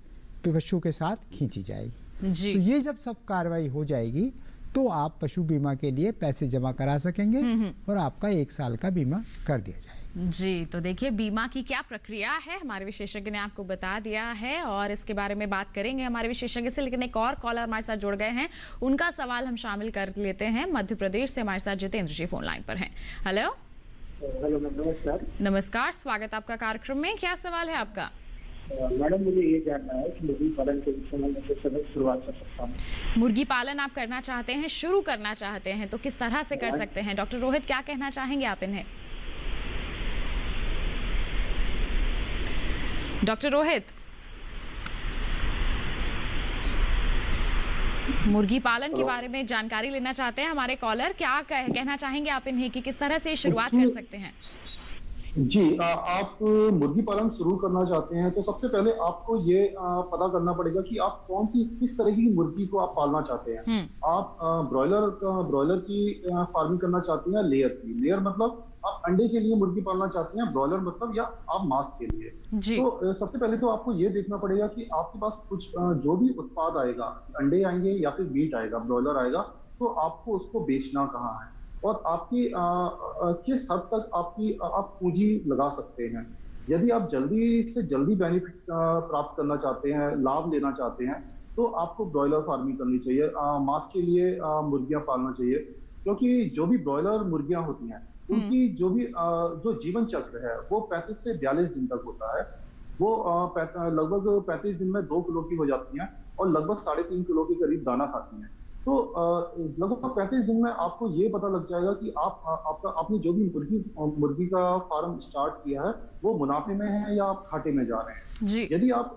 पशु के साथ खींची जाएगी जी। तो ये जब सब कार्रवाई हो जाएगी तो आप पशु बीमा के लिए पैसे जमा करा सकेंगे और आपका 1 साल का बीमा कर दिया जाएगा जी। तो देखिए बीमा की क्या प्रक्रिया है, हमारे विशेषज्ञ ने आपको बता दिया है और इसके बारे में बात करेंगे हमारे विशेषज्ञ से। लेकिन एक और कॉलर हमारे साथ जुड़ गए हैं, उनका सवाल हम शामिल कर लेते हैं। मध्य प्रदेश से हमारे साथ जितेंद्र जी फोन लाइन पर हैं। हेलो हेलो नमस्कार। नमस्कार, स्वागत आपका कार्यक्रम में। क्या सवाल है आपका? मैडम मुझे ये जानना है कि मुर्गी पालन के विषय में मैं कैसे शुरुआत कर सकता हूँ। मुर्गी पालन आप करना चाहते हैं, शुरू करना चाहते हैं, तो किस तरह से कर सकते हैं? डॉक्टर रोहित, क्या कहना चाहेंगे आप इन्हें? डॉक्टर रोहित, मुर्गी पालन के बारे में जानकारी लेना चाहते हैं हमारे कॉलर, क्या कहना चाहेंगे आप इन्हें कि किस तरह से शुरुआत कर सकते हैं? जी, आप मुर्गी पालन शुरू करना चाहते हैं तो सबसे पहले आपको ये पता करना पड़ेगा कि आप किस तरह की मुर्गी को आप पालना चाहते हैं। आप ब्रॉयलर की फार्मिंग करना चाहते हैं, लेयर की। लेयर मतलब आप अंडे के लिए मुर्गी पालना चाहते हैं, ब्रॉयलर मतलब या आप मांस के लिए। तो सबसे पहले तो आपको ये देखना पड़ेगा कि आपके पास कुछ जो भी उत्पाद आएगा, अंडे आएंगे या फिर मीट आएगा, ब्रॉयलर आएगा, तो आपको उसको बेचना कहाँ है और आपकी किस हद तक आप पूंजी लगा सकते हैं। यदि आप जल्दी से जल्दी बेनिफिट प्राप्त करना चाहते हैं, लाभ लेना चाहते हैं, तो आपको ब्रॉयलर फार्मिंग करनी चाहिए। मांस के लिए मुर्गियां पालना चाहिए, क्योंकि जो भी ब्रॉयलर मुर्गियां होती हैं उनकी जो जीवन चक्र है वो 35 से 42 दिन तक होता है। वो लगभग 35 दिन में 2 किलो की हो जाती हैं और लगभग 3.5 किलो के करीब दाना खाती हैं। तो लगभग 35 दिन में आपको ये पता लग जाएगा कि आपने जो भी मुर्गी का फार्म स्टार्ट किया है वो मुनाफे में है या आप घाटे में जा रहे हैं। यदि आप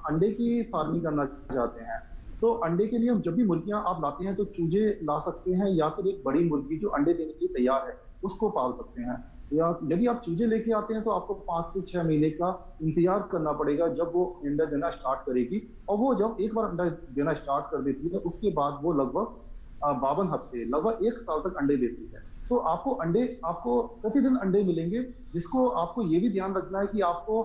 अंडे की फार्मिंग करना चाहते हैं तो अंडे के लिए जब भी मुर्गियां आप लाते हैं तो चूजे ला सकते हैं या फिर एक बड़ी मुर्गी जो अंडे देने के लिए तैयार है उसको पाल सकते हैं। या यदि आप चूजे लेके आते हैं तो आपको 5 से 6 महीने का इंतजार करना पड़ेगा जब वो अंडा देना स्टार्ट करेगी, और वो जब एक बार अंडा देना स्टार्ट कर देती है उसके बाद वो लगभग 52 हफ्ते, लगभग 1 साल तक अंडे देती है। तो आपको प्रतिदिन अंडे मिलेंगे, जिसको आपको ये भी ध्यान रखना है कि आपको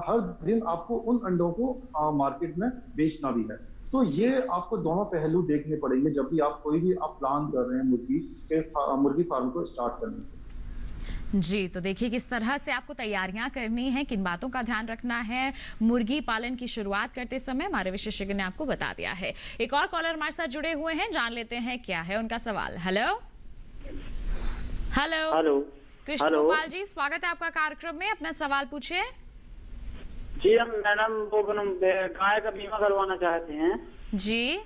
हर दिन आपको उन अंडों को मार्केट में बेचना भी है। तो ये आपको दोनों पहलू देखने पड़ेंगे जब भी आप कोई भी प्लान कर रहे हैं मुर्गी फार्म को स्टार्ट करने के। जी, तो देखिए किस तरह से आपको तैयारियां करनी है, किन बातों का ध्यान रखना है मुर्गी पालन की शुरुआत करते समय, हमारे विशेषज्ञ ने आपको बता दिया है। एक और कॉलर हमारे साथ जुड़े हुए हैं, जान लेते हैं क्या है उनका सवाल। Hello hello hello Krishna Gopal ji, स्वागत है आपका कार्यक्रम में, अपना सवाल पूछिए। जी हम मैडम वो गाय का बीमा करवाना चाहते हैं। जी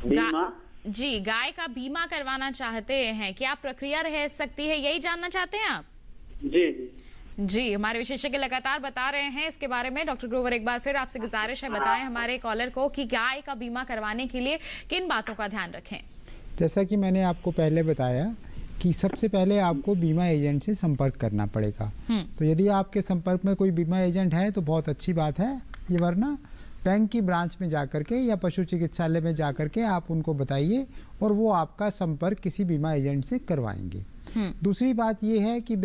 बीमा जी, गाय का बीमा करवाना चाहते हैं, क्या प्रक्रिया रह सकती है, यही जानना चाहते हैं आप? जी जी, हमारे विशेषज्ञ लगातार बता रहे हैं इसके बारे में। डॉक्टर ग्रोवर, एक बार फिर आपसे गुजारिश है, बताएं हमारे कॉलर को कि गाय का बीमा करवाने के लिए किन बातों का ध्यान रखें। जैसा कि मैंने आपको पहले बताया कि सबसे पहले आपको बीमा एजेंट से संपर्क करना पड़ेगा। तो यदि आपके संपर्क में कोई बीमा एजेंट है तो बहुत अच्छी बात है, ये वरना बैंक की ब्रांच में जाकर के या पशु चिकित्सालय में जाकर के आप उनको बताइए और वो आपका संपर्क किसी बीमा एजेंट से करवाएंगे। दूसरी बात ये है कि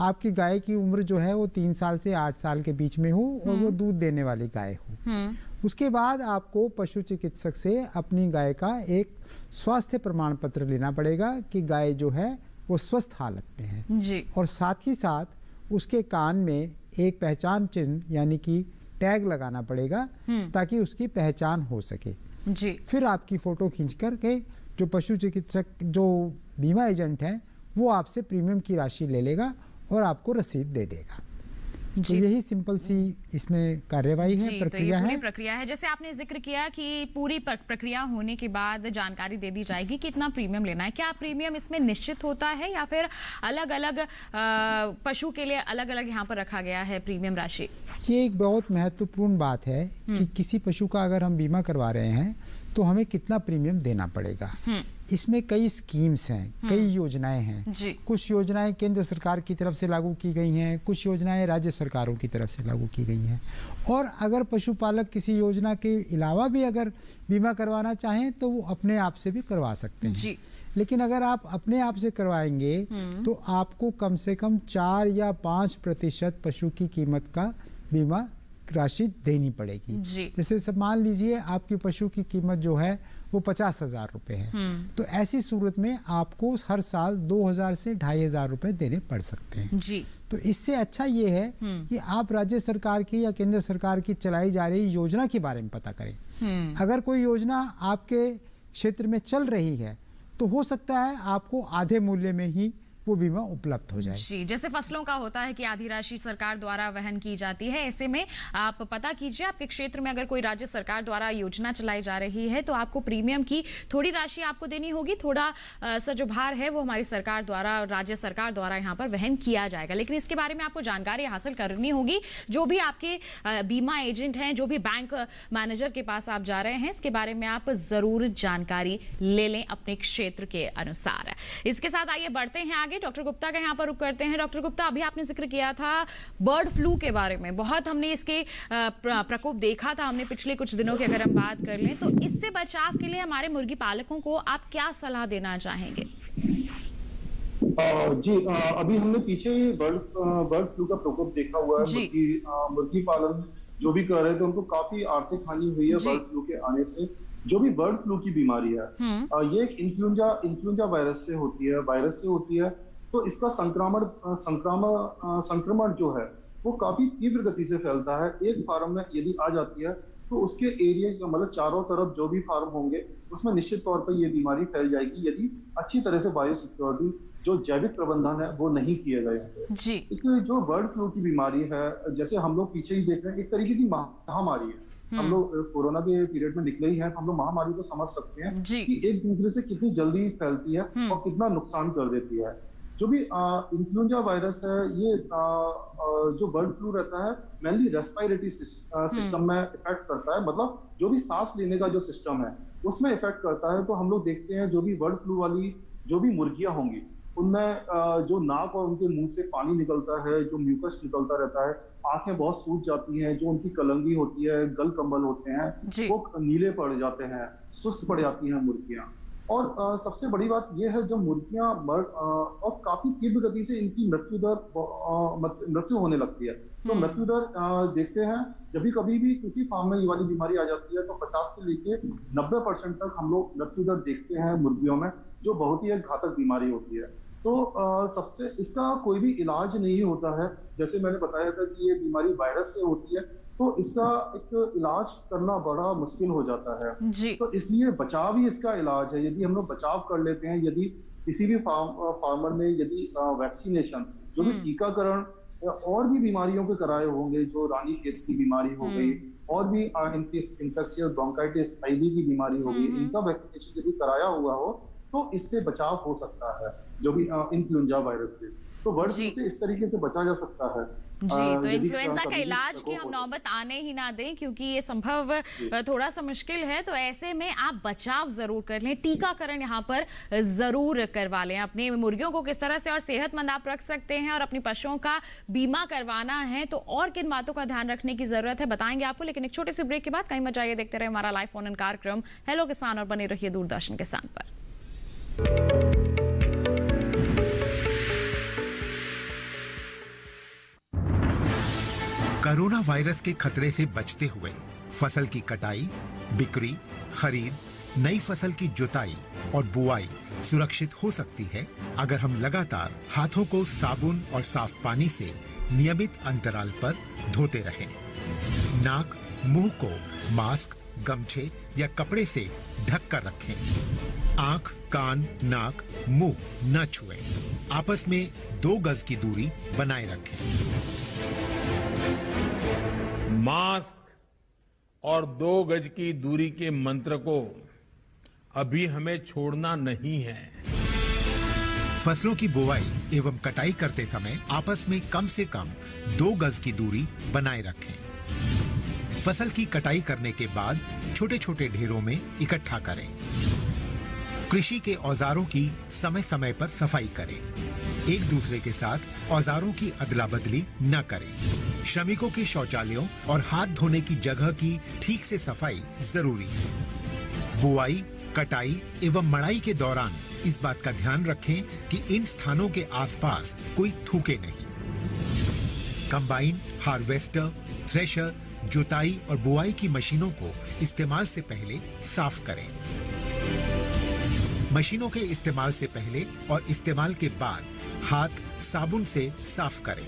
आपकी गाय की उम्र जो है वो 3 साल से 8 साल के बीच में हो और वो दूध देने वाली गाय हो। उसके बाद आपको पशु चिकित्सक से अपनी गाय का एक स्वास्थ्य प्रमाण पत्र लेना पड़ेगा कि गाय जो है वो स्वस्थ हालत में है जी। और साथ ही साथ उसके कान में एक पहचान चिन्ह यानी कि टैग लगाना पड़ेगा ताकि उसकी पहचान हो सके जी। फिर आपकी फोटो खींच करके जो पशु चिकित्सक जो बीमा एजेंट है वो आपसे प्रीमियम की राशि ले लेगा और आपको रसीद दे देगा। तो यही सिंपल सी इसमें कार्यवाही है, प्रक्रिया है। प्रक्रिया है, जैसे आपने जिक्र किया कि पूरी प्रक्रिया होने के बाद जानकारी दे दी जाएगी कितना प्रीमियम लेना है। क्या प्रीमियम इसमें निश्चित होता है या फिर अलग अलग पशु के लिए अलग अलग यहाँ पर रखा गया है प्रीमियम राशि? ये एक बहुत महत्वपूर्ण बात है कि किसी पशु का अगर हम बीमा करवा रहे हैं तो हमें कितना प्रीमियम देना पड़ेगा। इसमें कई स्कीम्स हैं, कई योजनाएं हैं। कुछ योजनाएं केंद्र सरकार की तरफ से लागू की गई हैं, कुछ योजनाएं राज्य सरकारों की तरफ से लागू की गई हैं। और अगर पशुपालक किसी योजना के अलावा भी अगर बीमा करवाना चाहें तो वो अपने आप से भी करवा सकते हैं। लेकिन अगर आप अपने आप से करवाएंगे तो आपको कम से कम 4 या 5% पशु की कीमत का बीमा राशि देनी पड़ेगी। जैसे सब मान लीजिए आपकी पशु की कीमत जो है वो 50,000 रुपए है, तो ऐसी सूरत में आपको हर साल 2,000 से 2,500 रुपए देने पड़ सकते हैं जी। तो इससे अच्छा ये है कि आप राज्य सरकार की या केंद्र सरकार की चलाई जा रही योजना के बारे में पता करें। अगर कोई योजना आपके क्षेत्र में चल रही है तो हो सकता है आपको आधे मूल्य में ही वो बीमा उपलब्ध हो जाए। जी, जैसे फसलों का होता है कि आधी राशि सरकार द्वारा वहन की जाती है, ऐसे में आप पता कीजिए आपके क्षेत्र में अगर कोई राज्य सरकार द्वारा योजना चलाई जा रही है तो आपको प्रीमियम की थोड़ी राशि आपको देनी होगी, थोड़ा सा जो भार है वो हमारी सरकार द्वारा, राज्य सरकार द्वारा यहाँ पर वहन किया जाएगा। लेकिन इसके बारे में आपको जानकारी हासिल करनी होगी। जो भी आपके बीमा एजेंट हैं, जो भी बैंक मैनेजर के पास आप जा रहे हैं, इसके बारे में आप जरूर जानकारी ले लें अपने क्षेत्र के अनुसार। इसके साथ आइए बढ़ते हैं आगे, डॉक्टर गुप्ता का यहाँ पर रुक करते हैं। डॉक्टर गुप्ता, अभी आपने जिक्र किया था बर्ड फ्लू के बारे में, बहुत हमने इसके प्रकोप देखा था हमने पिछले कुछ दिनों की अगर हम बात कर लें, तो इससे बचाव के लिए हमारे मुर्गी पालकों को आप क्या सलाह देना चाहेंगे? जी, अभी हमने पीछे बर्ड फ्लू का प्रकोप देखा हुआ है। मुर्गी पालन जो भी कर रहे थे उनको काफी आर्थिक हानि हुई है बर्ड फ्लू के आने से। जो भी बर्ड फ्लू की बीमारी है ये एक इन्फ्लुएंजा वायरस से होती है, तो इसका संक्रमण जो है वो काफी तीव्र गति से फैलता है। एक फार्म में यदि आ जाती है तो उसके एरिया का मतलब चारों तरफ जो भी फार्म होंगे उसमें निश्चित तौर पर ये बीमारी फैल जाएगी यदि अच्छी तरह से बायोसिक्योरिटी, जो जैविक प्रबंधन है वो नहीं किए गए हैं। इसलिए जो बर्ड फ्लू की बीमारी है, जैसे हम लोग पीछे ही देख रहे हैं, एक तरीके की महामारी है। हम लोग कोरोना के पीरियड में निकले ही हैं, हम लोग महामारी को समझ सकते हैं कि एक दूसरे से कितनी जल्दी फैलती है और कितना नुकसान कर देती है। जो भी इन्फ्लुएंजा वायरस है, ये जो बर्ड फ्लू रहता है मेनली रेस्पिरेटरी सिस्टम में इफेक्ट करता है, मतलब जो भी सांस लेने का जो सिस्टम है उसमें इफेक्ट करता है। तो हम लोग देखते हैं जो भी बर्ड फ्लू वाली जो भी मुर्गियां होंगी उनमें जो नाक और उनके मुंह से पानी निकलता है, जो म्यूकस निकलता रहता है, आंखें बहुत सूज जाती हैं, जो उनकी कलंगी होती है, गल कंबल होते हैं वो नीले पड़ जाते हैं, सुस्त पड़ जाती हैं मुर्गियां। और सबसे बड़ी बात यह है जो मुर्गियां और काफी तीव्र गति से इनकी मृत्यु होने लगती है। तो मृत्यु दर देखते हैं जब भी कभी भी किसी फार्म में ये वाली बीमारी आ जाती है तो 50 से लेके 90% तक हम लोग मृत्यु दर देखते हैं मुर्गियों में, जो बहुत ही एक घातक बीमारी होती है। तो सबसे इसका कोई भी इलाज नहीं होता है। जैसे मैंने बताया था कि ये बीमारी वायरस से होती है, तो इसका एक इलाज करना बड़ा मुश्किल हो जाता है। तो इसलिए बचाव ही इसका इलाज है। यदि हम लोग बचाव कर लेते हैं, यदि किसी भी फार्मर ने यदि वैक्सीनेशन, जो भी टीकाकरण और भी बीमारियों के कराए होंगे, जो रानीखेत की बीमारी हो गई और भी इन्फेक्शियस ब्रोंकाइटिस आईवी की बीमारी हो गई, इनका वैक्सीनेशन यदि कराया हुआ हो तो इससे बचाव हो सकता है, जो भी इन्फ्लुएंजा वायरस से। तो बर्ड फ्लू से इस तरीके से बचा जा सकता है। तो इन्फ्लुएंजा का इलाज की हम नौबत आने ही ना दें, क्योंकि ये संभव थोड़ा सा मुश्किल है। तो ऐसे में आप बचाव जरूर कर लें, टीकाकरण यहाँ पर जरूर करवा लें। अपने मुर्गियों को किस तरह से और सेहतमंद आप रख सकते हैं और अपनी पशुओं का बीमा करवाना है तो और किन बातों का ध्यान रखने की जरूरत है बताएंगे आपको, लेकिन एक छोटे से ब्रेक के बाद कहीं मत जाइए, देखते रहे हमारा लाइव फोन इन कार्यक्रम हेलो किसान और बने रहिए दूरदर्शन किसान पर। कोरोना वायरस के खतरे से बचते हुए फसल की कटाई, बिक्री, खरीद, नई फसल की जुताई और बुआई सुरक्षित हो सकती है अगर हम लगातार हाथों को साबुन और साफ पानी से नियमित अंतराल पर धोते रहें। नाक, मुंह को मास्क, गमछे या कपड़े से ढक कर रखें। आंख, कान, नाक, मुंह न छुएं। आपस में 2 गज की दूरी बनाए रखें। मास्क और 2 गज की दूरी के मंत्र को अभी हमें छोड़ना नहीं है। फसलों की बुवाई एवं कटाई करते समय आपस में कम से कम 2 गज की दूरी बनाए रखें। फसल की कटाई करने के बाद छोटे छोटे ढेरों में इकट्ठा करें। कृषि के औजारों की समय समय पर सफाई करें। एक दूसरे के साथ औजारों की अदला बदली न करें। श्रमिकों के शौचालयों और हाथ धोने की जगह की ठीक से सफाई जरूरी है। बुआई, कटाई एवं मड़ाई के दौरान इस बात का ध्यान रखें कि इन स्थानों के आसपास कोई थूके नहीं। कंबाइन, हार्वेस्टर, थ्रेशर, जुताई और बुआई की मशीनों को इस्तेमाल से पहले साफ करें। मशीनों के इस्तेमाल से पहले और इस्तेमाल के बाद हाथ साबुन से साफ करें।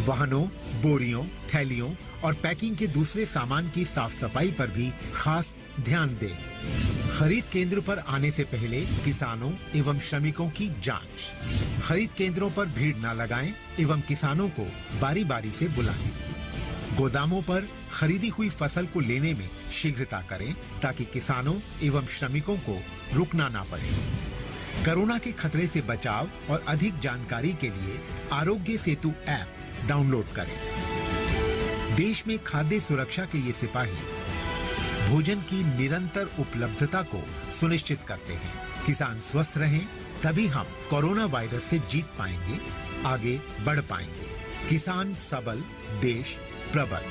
वाहनों, बोरियों, थैलियों और पैकिंग के दूसरे सामान की साफ सफाई पर भी खास ध्यान दें। खरीद केंद्र पर आने से पहले किसानों एवं श्रमिकों की जांच। खरीद केंद्रों पर भीड़ न लगाएं एवं किसानों को बारी बारी से बुलाएं। गोदामों पर खरीदी हुई फसल को लेने में शीघ्रता करें ताकि किसानों एवं श्रमिकों को रुकना ना पड़े। कोरोना के खतरे से बचाव और अधिक जानकारी के लिए आरोग्य सेतु ऐप डाउनलोड करें। देश में खाद्य सुरक्षा के ये सिपाही भोजन की निरंतर उपलब्धता को सुनिश्चित करते हैं। किसान स्वस्थ रहें तभी हम कोरोना वायरस से जीत पाएंगे, आगे बढ़ पाएंगे। किसान सबल, देश प्रबल।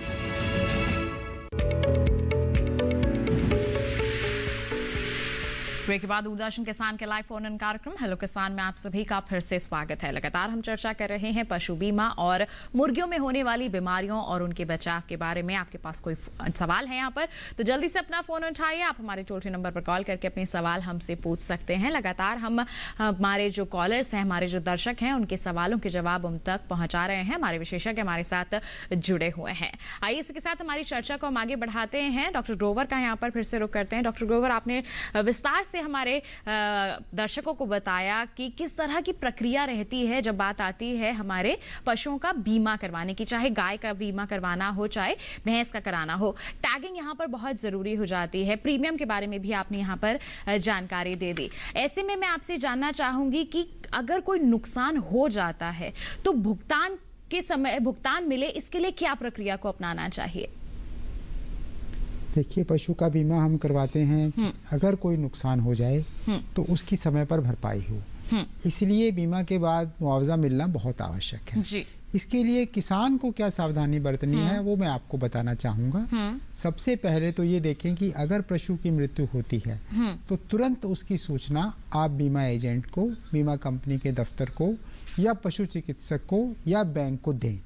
ब्रेक के बाद दूरदर्शन किसान के लाइव फोन इन कार्यक्रम हेलो किसान में आप सभी का फिर से स्वागत है। लगातार हम चर्चा कर रहे हैं पशु बीमा और मुर्गियों में होने वाली बीमारियों और उनके बचाव के बारे में। आपके पास कोई सवाल है यहाँ पर तो जल्दी से अपना फोन उठाइए। आप हमारे टोल फ्री नंबर पर कॉल करके अपने सवाल हमसे पूछ सकते हैं। लगातार हम हमारे जो कॉलर्स हैं, हमारे जो दर्शक हैं, उनके सवालों के जवाब हम तक पहुंचा रहे हैं। हमारे विशेषज्ञ हमारे साथ जुड़े हुए हैं। आइए इसके साथ हमारी चर्चा को हम आगे बढ़ाते हैं। डॉक्टर ग्रोवर का यहाँ पर फिर से रुख करते हैं। डॉक्टर ग्रोवर, आपने विस्तार से हमारे दर्शकों को बताया कि किस तरह की प्रक्रिया रहती है जब बात आती है हमारे पशुओं का बीमा करवाने की, चाहे गाय का बीमा करवाना हो चाहे भैंस का कराना हो। टैगिंग यहाँ पर बहुत जरूरी हो जाती है। प्रीमियम के बारे में भी आपने यहाँ पर जानकारी दे दी। ऐसे में मैं आपसे जानना चाहूंगी कि अगर कोई नुकसान हो जाता है तो भुगतान के समय भुगतान मिले, इसके लिए क्या प्रक्रिया को अपनाना चाहिए? देखिए, पशु का बीमा हम करवाते हैं, अगर कोई नुकसान हो जाए तो उसकी समय पर भरपाई हो, इसलिए बीमा के बाद मुआवजा मिलना बहुत आवश्यक है जी। इसके लिए किसान को क्या सावधानी बरतनी है वो मैं आपको बताना चाहूंगा। सबसे पहले तो ये देखें कि अगर पशु की मृत्यु होती है तो तुरंत उसकी सूचना आप बीमा एजेंट को, बीमा कंपनी के दफ्तर को या पशु चिकित्सक को या बैंक को दें,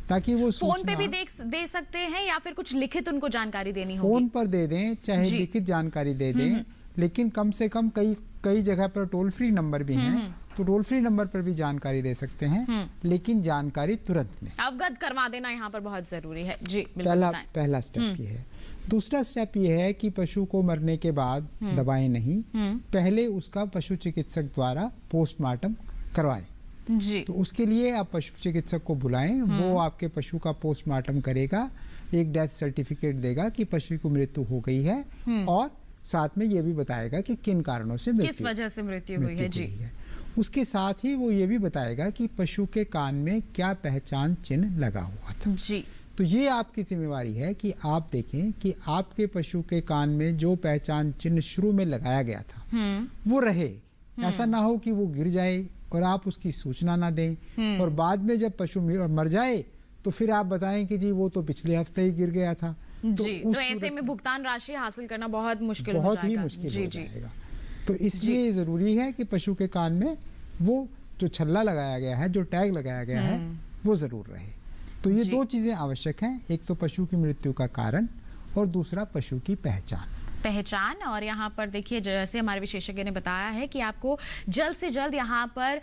ताकि वो फोन पे भी दे सकते हैं या फिर कुछ लिखित उनको जानकारी देनी होगी। फोन पर दे दें, चाहे लिखित जानकारी दे दें, लेकिन कम से कम कई जगह पर टोल फ्री नंबर भी हैं, तो टोल फ्री नंबर पर भी जानकारी दे सकते हैं, लेकिन जानकारी तुरंत में अवगत करवा देना यहाँ पर बहुत जरूरी है जी। पहला स्टेप ये है। दूसरा स्टेप ये है कि पशु को मरने के बाद दबाएं नहीं, पहले उसका पशु चिकित्सक द्वारा पोस्टमार्टम करवाएं जी। तो उसके लिए आप पशु चिकित्सक को बुलाएं, वो आपके पशु का पोस्टमार्टम करेगा, एक डेथ सर्टिफिकेट देगा कि पशु की मृत्यु हो गई है और साथ में ये भी बताएगा कि किन कारणों से किस वजह से मृत्यु हुई है जी। उसके साथ ही वो ये भी बताएगा कि पशु के कान में क्या पहचान चिन्ह लगा हुआ था जी। तो ये आपकी जिम्मेवारी है कि आप देखें कि आपके पशु के कान में जो पहचान चिन्ह शुरू में लगाया गया था वो रहे, ऐसा ना हो कि वो गिर जाए और आप उसकी सूचना ना दें और बाद में जब पशु मर जाए तो फिर आप बताएं कि जी वो तो पिछले हफ्ते ही गिर गया था जी। तो ऐसे में भुगतान राशि हासिल करना बहुत मुश्किल हो जाएगा। हो जाएगा। तो इसलिए जरूरी है कि पशु के कान में वो जो छल्ला लगाया गया है, जो टैग लगाया गया है, वो जरूर रहे। तो ये दो चीजें आवश्यक हैं, एक तो पशु की मृत्यु का कारण और दूसरा पशु की पहचान। और यहाँ पर देखिए, जैसे हमारे विशेषज्ञ ने बताया है कि आपको जल्द से जल्द यहाँ पर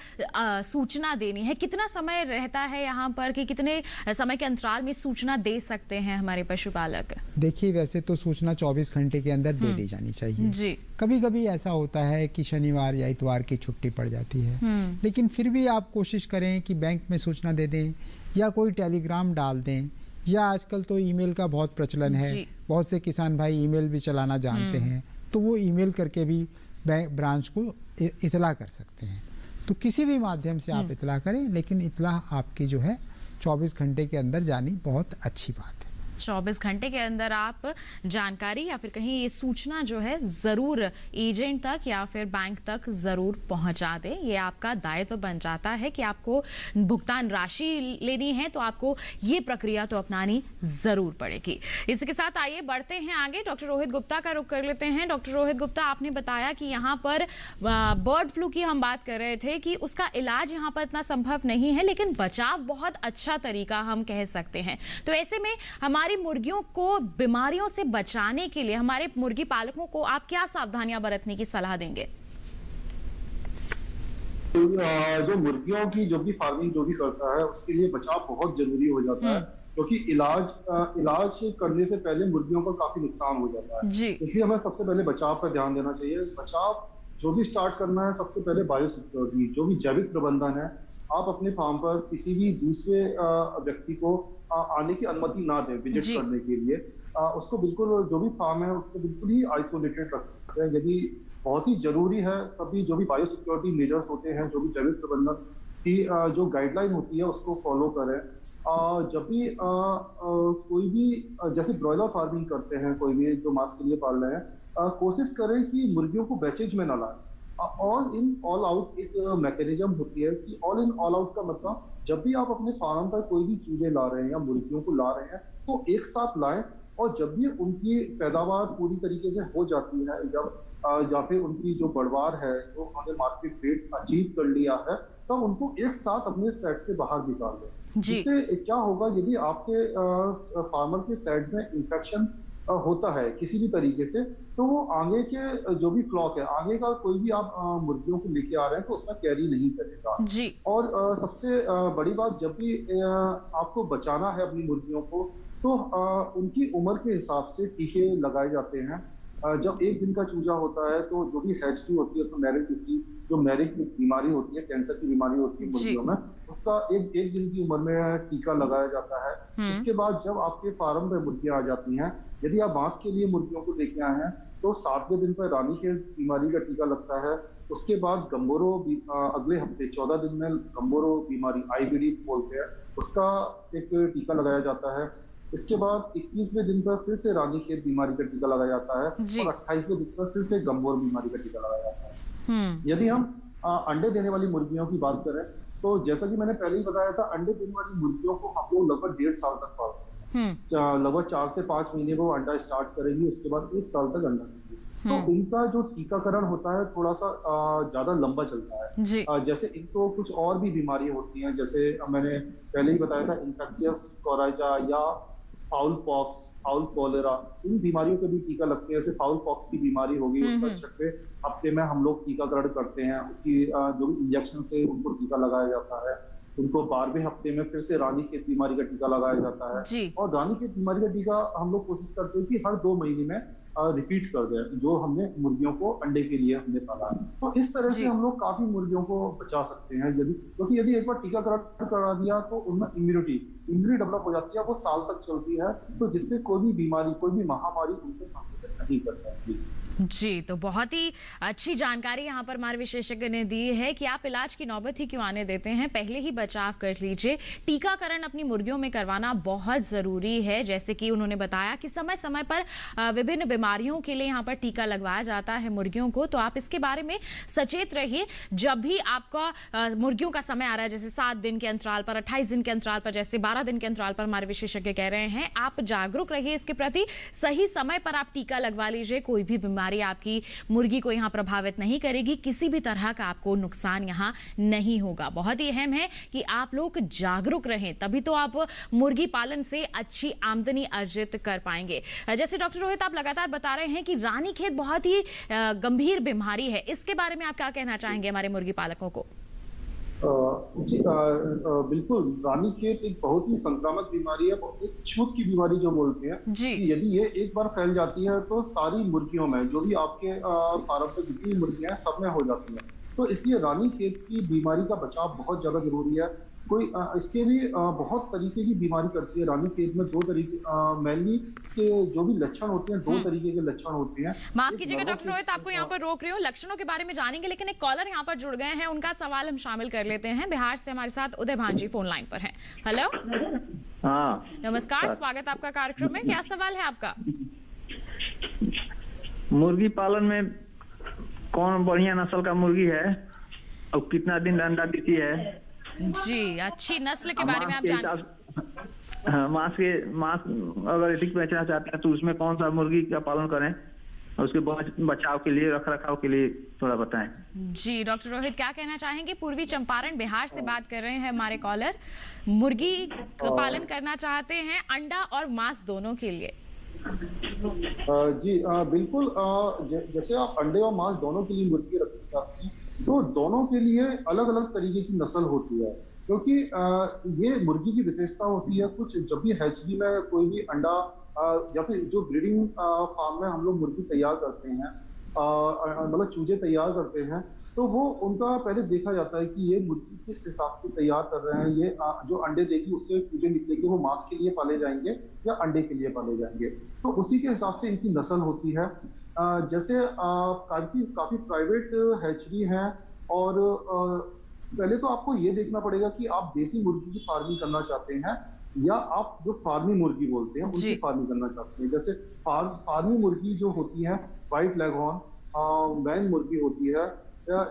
सूचना देनी है। कितना समय रहता है यहाँ पर कि कितने समय के अंतराल में सूचना दे सकते हैं हमारे पशुपालक? देखिए, वैसे तो सूचना 24 घंटे के अंदर दे दी जानी चाहिए जी। कभी कभी ऐसा होता है कि शनिवार या इतवार की छुट्टी पड़ जाती है, लेकिन फिर भी आप कोशिश करें कि बैंक में सूचना दे दें या कोई टेलीग्राम डाल दें, या आजकल तो ईमेल का बहुत प्रचलन है, बहुत से किसान भाई ईमेल भी चलाना जानते हैं, तो वो ईमेल करके भी ब्रांच को इतला कर सकते हैं। तो किसी भी माध्यम से आप इतला करें, लेकिन इतला आपकी जो है 24 घंटे के अंदर जानी बहुत अच्छी बात है। 24 घंटे के अंदर आप जानकारी या फिर कहीं ये सूचना जो है जरूर एजेंट तक या फिर बैंक तक जरूर पहुंचा दें। ये आपका दायित्व बन जाता है कि आपको भुगतान राशि लेनी है तो आपको ये प्रक्रिया तो अपनानी जरूर पड़ेगी। इसके साथ आइए बढ़ते हैं आगे। डॉक्टर रोहित गुप्ता का रुख कर लेते हैं। डॉक्टर रोहित गुप्ता, आपने बताया कि यहाँ पर बर्ड फ्लू की हम बात कर रहे थे कि उसका इलाज यहाँ पर इतना संभव नहीं है, लेकिन बचाव बहुत अच्छा तरीका हम कह सकते हैं। तो ऐसे में हमारी मुर्गियों को बीमारियों से बचाने के लिए हमारे मुर्गी पालकों को आप क्या सावधानियां बरतने की सलाह देंगे? जो मुर्गियों की जो भी फार्मिंग जो भी करता है उसके लिए बचाव बहुत जरूरी हो जाता है, क्योंकि इलाज करने से पहले मुर्गियों को काफी नुकसान हो जाता है। इसलिए हमें सबसे पहले बचाव पर ध्यान देना चाहिए। बचाव जो भी स्टार्ट करना है, सबसे पहले बायोसिक्योरिटी, जो भी जैविक प्रबंधन है, आप अपने फार्म पर किसी भी दूसरे व्यक्ति को आने की अनुमति ना दें विजिट करने के लिए। उसको बिल्कुल, जो भी फार्म है उसको बिल्कुल ही आइसोलेटेड रखते हैं। यदि बहुत ही जरूरी है तभी जो भी बायोसिक्योरिटी मेजर्स होते हैं, जो भी जैविक प्रबंधन की जो गाइडलाइन होती है उसको फॉलो करें। जब भी कोई भी जैसे ब्रॉयलर फार्मिंग करते हैं, कोई भी जो मांस के लिए पाल रहे हैं, कोशिश करें कि मुर्गियों को बैचेज में ना लाएं। ऑल इन ऑल आउट एक मैकेनिज्म होती है कि ऑल इन ऑल आउट का मतलब जब भी आप अपने फार्म पर कोई भी चूजे ला रहे हैं या मुर्गियों को ला रहे हैं तो एक साथ लाएं, और जब भी उनकी पैदावार पूरी तरीके से हो जाती है, जब या फिर उनकी जो बढ़वार है, जो उन्होंने मार्केट रेट अचीव कर लिया है, तब उनको एक साथ अपने सेट से बाहर निकाल दें। जिससे क्या होगा, यदि आपके फार्मर के सेट में इंफेक्शन होता है किसी भी तरीके से, तो वो आगे के जो भी फ्लॉक है, आगे का कोई भी आप मुर्गियों को लेके आ रहे हैं तो उसमें कैरी नहीं करेगा। और सबसे बड़ी बात, जब भी आपको बचाना है अपनी मुर्गियों को, तो उनकी उम्र के हिसाब से टीके लगाए जाते हैं। जब 1 दिन का चूजा होता है तो जो भी हैचरी होती है, तो मैरिक बीमारी होती है, कैंसर की बीमारी होती है मुर्गियों में, उसका एक दिन की उम्र में टीका लगाया जाता है। उसके बाद जब आपके फार्म पे मुर्गियां आ जाती हैं, यदि आप मांस के लिए मुर्गियों को लेके आए हैं, तो 7वें दिन पर रानीखेत बीमारी का टीका लगता है। उसके बाद गंबोरो, अगले हफ्ते 14 दिन में गंबोरो बीमारी, IBD बोलते हैं, उसका एक टीका लगाया जाता है। इसके बाद 21वें दिन पर फिर से रानीखेत बीमारी का टीका लगाया जाता है, और 28वें दिन पर फिर से गंबोर बीमारी का टीका लगाया जाता है। यदि हम अंडे देने वाली मुर्गियों की बात करें, तो जैसा कि मैंने पहले ही बताया था, अंडे देने वाली मुर्गियों को हम लोग लगभग 1.5 साल तक पालते हैं। लगभग 4 से 5 महीने को अंडा स्टार्ट करेगी, उसके बाद 1 साल तक अंडा देगी। तो इनका जो टीकाकरण होता है थोड़ा सा ज्यादा लंबा चलता है। जैसे इनको कुछ और भी बीमारियां होती हैं, जैसे मैंने पहले ही बताया था, इन्फेक्शियस कोराइजा या फाउल पॉक्स, फाउल कॉलेरा, इन बीमारियों के भी टीका लगते हैं। जैसे फाउल पॉक्स की बीमारी होगी, उसका 6वें हफ्ते में हम लोग टीकाकरण करते हैं। उसकी जो भी इंजेक्शन से उनको टीका लगाया जाता है। उनको 12वें हफ्ते में फिर से रानीखेत बीमारी का टीका लगाया जाता है। और रानीखेत बीमारी का टीका हम लोग कोशिश करते हैं कि हर 2 महीने में रिपीट कर दें, जो हमने मुर्गियों को अंडे के लिए हमने पाला है। तो इस तरह से हम लोग काफी मुर्गियों को बचा सकते हैं। क्योंकि यदि एक बार टीकाकरण करा दिया तो उनमें इम्यूनिटी डेवलप हो जाती है, वो साल तक चलती है, तो जिससे कोई भी बीमारी, कोई भी महामारी उनके संक्रमित नहीं कर सकती। जी, तो बहुत ही अच्छी जानकारी यहाँ पर हमारे विशेषज्ञ ने दी है कि आप इलाज की नौबत ही क्यों आने देते हैं, पहले ही बचाव कर लीजिए। टीकाकरण अपनी मुर्गियों में करवाना बहुत जरूरी है। जैसे कि उन्होंने बताया कि समय समय पर विभिन्न बीमारियों के लिए यहाँ पर टीका लगवाया जाता है मुर्गियों को, तो आप इसके बारे में सचेत रहिए। जब भी आपका मुर्गियों का समय आ रहा है, जैसे 7 दिन के अंतराल पर, 28 दिन के अंतराल पर, जैसे 12 दिन के अंतराल पर हमारे विशेषज्ञ कह रहे हैं, आप जागरूक रहिए इसके प्रति। सही समय पर आप टीका लगवा लीजिए। कोई भी बीमारी आपकी मुर्गी को यहां प्रभावित नहीं करेगी, किसी भी तरह का आपको नुकसान यहां नहीं होगा। बहुत ही अहम है कि आप लोग जागरूक रहें, तभी तो आप मुर्गी पालन से अच्छी आमदनी अर्जित कर पाएंगे। जैसे डॉक्टर रोहित आप लगातार बता रहे हैं कि रानीखेत बहुत ही गंभीर बीमारी है, इसके बारे में आप क्या कहना चाहेंगे हमारे मुर्गी पालकों को? जी बिल्कुल, रानीखेत एक बहुत ही संक्रामक बीमारी है, एक छूत की बीमारी जो बोलते हैं कि यदि ये एक बार फैल जाती है तो सारी मुर्गियों में, जो भी आपके फार्म पे जितनी मुर्गियां हैं, सब में हो जाती है। तो इसलिए रानीखेत की बीमारी का बचाव बहुत ज्यादा जरूरी है। इसके भी बहुत तरीके की बीमारी करती है। रानीखेत में 2 तरीके मेनली इसके जो भी लक्षण होते हैं, 2 तरीके के लक्षण होते हैं। माफ कीजिएगा डॉक्टर रोहित, आपको यहाँ पर रोक रही हूँ, लक्षणों के बारे में जानेंगे, लेकिन एक कॉलर यहाँ पर जुड़ गए हैं, उनका सवाल हम शामिल कर लेते हैं। बिहार से हमारे साथ उदय भांजी फोन लाइन पर है। हेलो, हाँ नमस्कार, स्वागत आपका कार्यक्रम में। क्या सवाल है आपका? मुर्गी पालन में कौन बढ़िया नस्ल का मुर्गी है और कितना दिन अंडा देती है? जी, अच्छी नस्ल के बारे में आप मांस अगर अधिक बेचना चाहते हैं तो उसमें कौन सा मुर्गी का पालन करें, और उसके बचाव के लिए, रख रखाव के लिए थोड़ा बताएं। जी, डॉक्टर रोहित क्या कहना चाहेंगे? पूर्वी चंपारण बिहार से बात कर रहे हैं हमारे कॉलर, मुर्गी का पालन करना चाहते हैं, अंडा और मांस दोनों के लिए। जी बिल्कुल, जैसे आप अंडे और मांस दोनों के लिए मुर्गी रखना चाहते हैं, तो दोनों के लिए अलग अलग तरीके की नस्ल होती है। क्योंकि ये मुर्गी की विशेषता होती है कुछ, जब भी हैचरी में कोई भी अंडा या फिर जो ब्रीडिंग फार्म में हम लोग मुर्गी तैयार करते हैं, मतलब चूजे तैयार करते हैं, तो वो उनका पहले देखा जाता है कि ये मुर्गी किस हिसाब से तैयार कर रहे हैं, ये जो अंडे देगी उससे चूजे निकलेंगे, वो मांस के लिए पाले जाएंगे या अंडे के लिए पाले जाएंगे, तो उसी के हिसाब से इनकी नस्ल होती है। जैसे काफी प्राइवेट हैचरी हैं, और पहले तो आपको ये देखना पड़ेगा कि आप देसी मुर्गी की फार्मिंग करना चाहते हैं या आप जो फार्मी मुर्गी बोलते हैं उसकी फार्मिंग करना चाहते हैं। जैसे फार्मी मुर्गी जो होती है, व्हाइट लेगहॉर्न वैन मुर्गी होती है,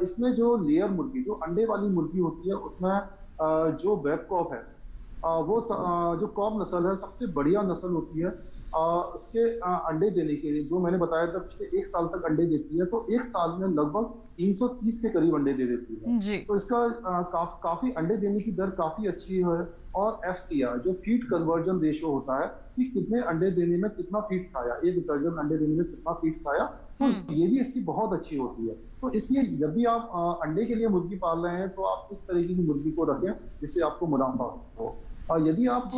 इसमें जो लेयर मुर्गी, जो अंडे वाली मुर्गी होती है, उसमें जो बैबकॉक है, वो जो कॉक नस्ल है सबसे बढ़िया नस्ल होती है। उसके अंडे देने के लिए, जो मैंने बताया था, पिछले 1 साल तक अंडे देती है, तो 1 साल में लगभग 330 के करीब अंडे दे देती है। तो इसका काफी अंडे देने की दर काफी अच्छी है। और FCR जो फीड कन्वर्जन रेशो होता है कि कितने अंडे देने में कितना फीड खाया, एक दर्जन अंडे देने में कितना फीड खाया, तो ये भी इसकी बहुत अच्छी होती है। तो इसलिए जब भी आप अंडे के लिए मुर्गी पाल रहे हैं तो आप इस तरीके की मुर्गी को रखें जिससे आपको मुनाफा हो। और यदि आप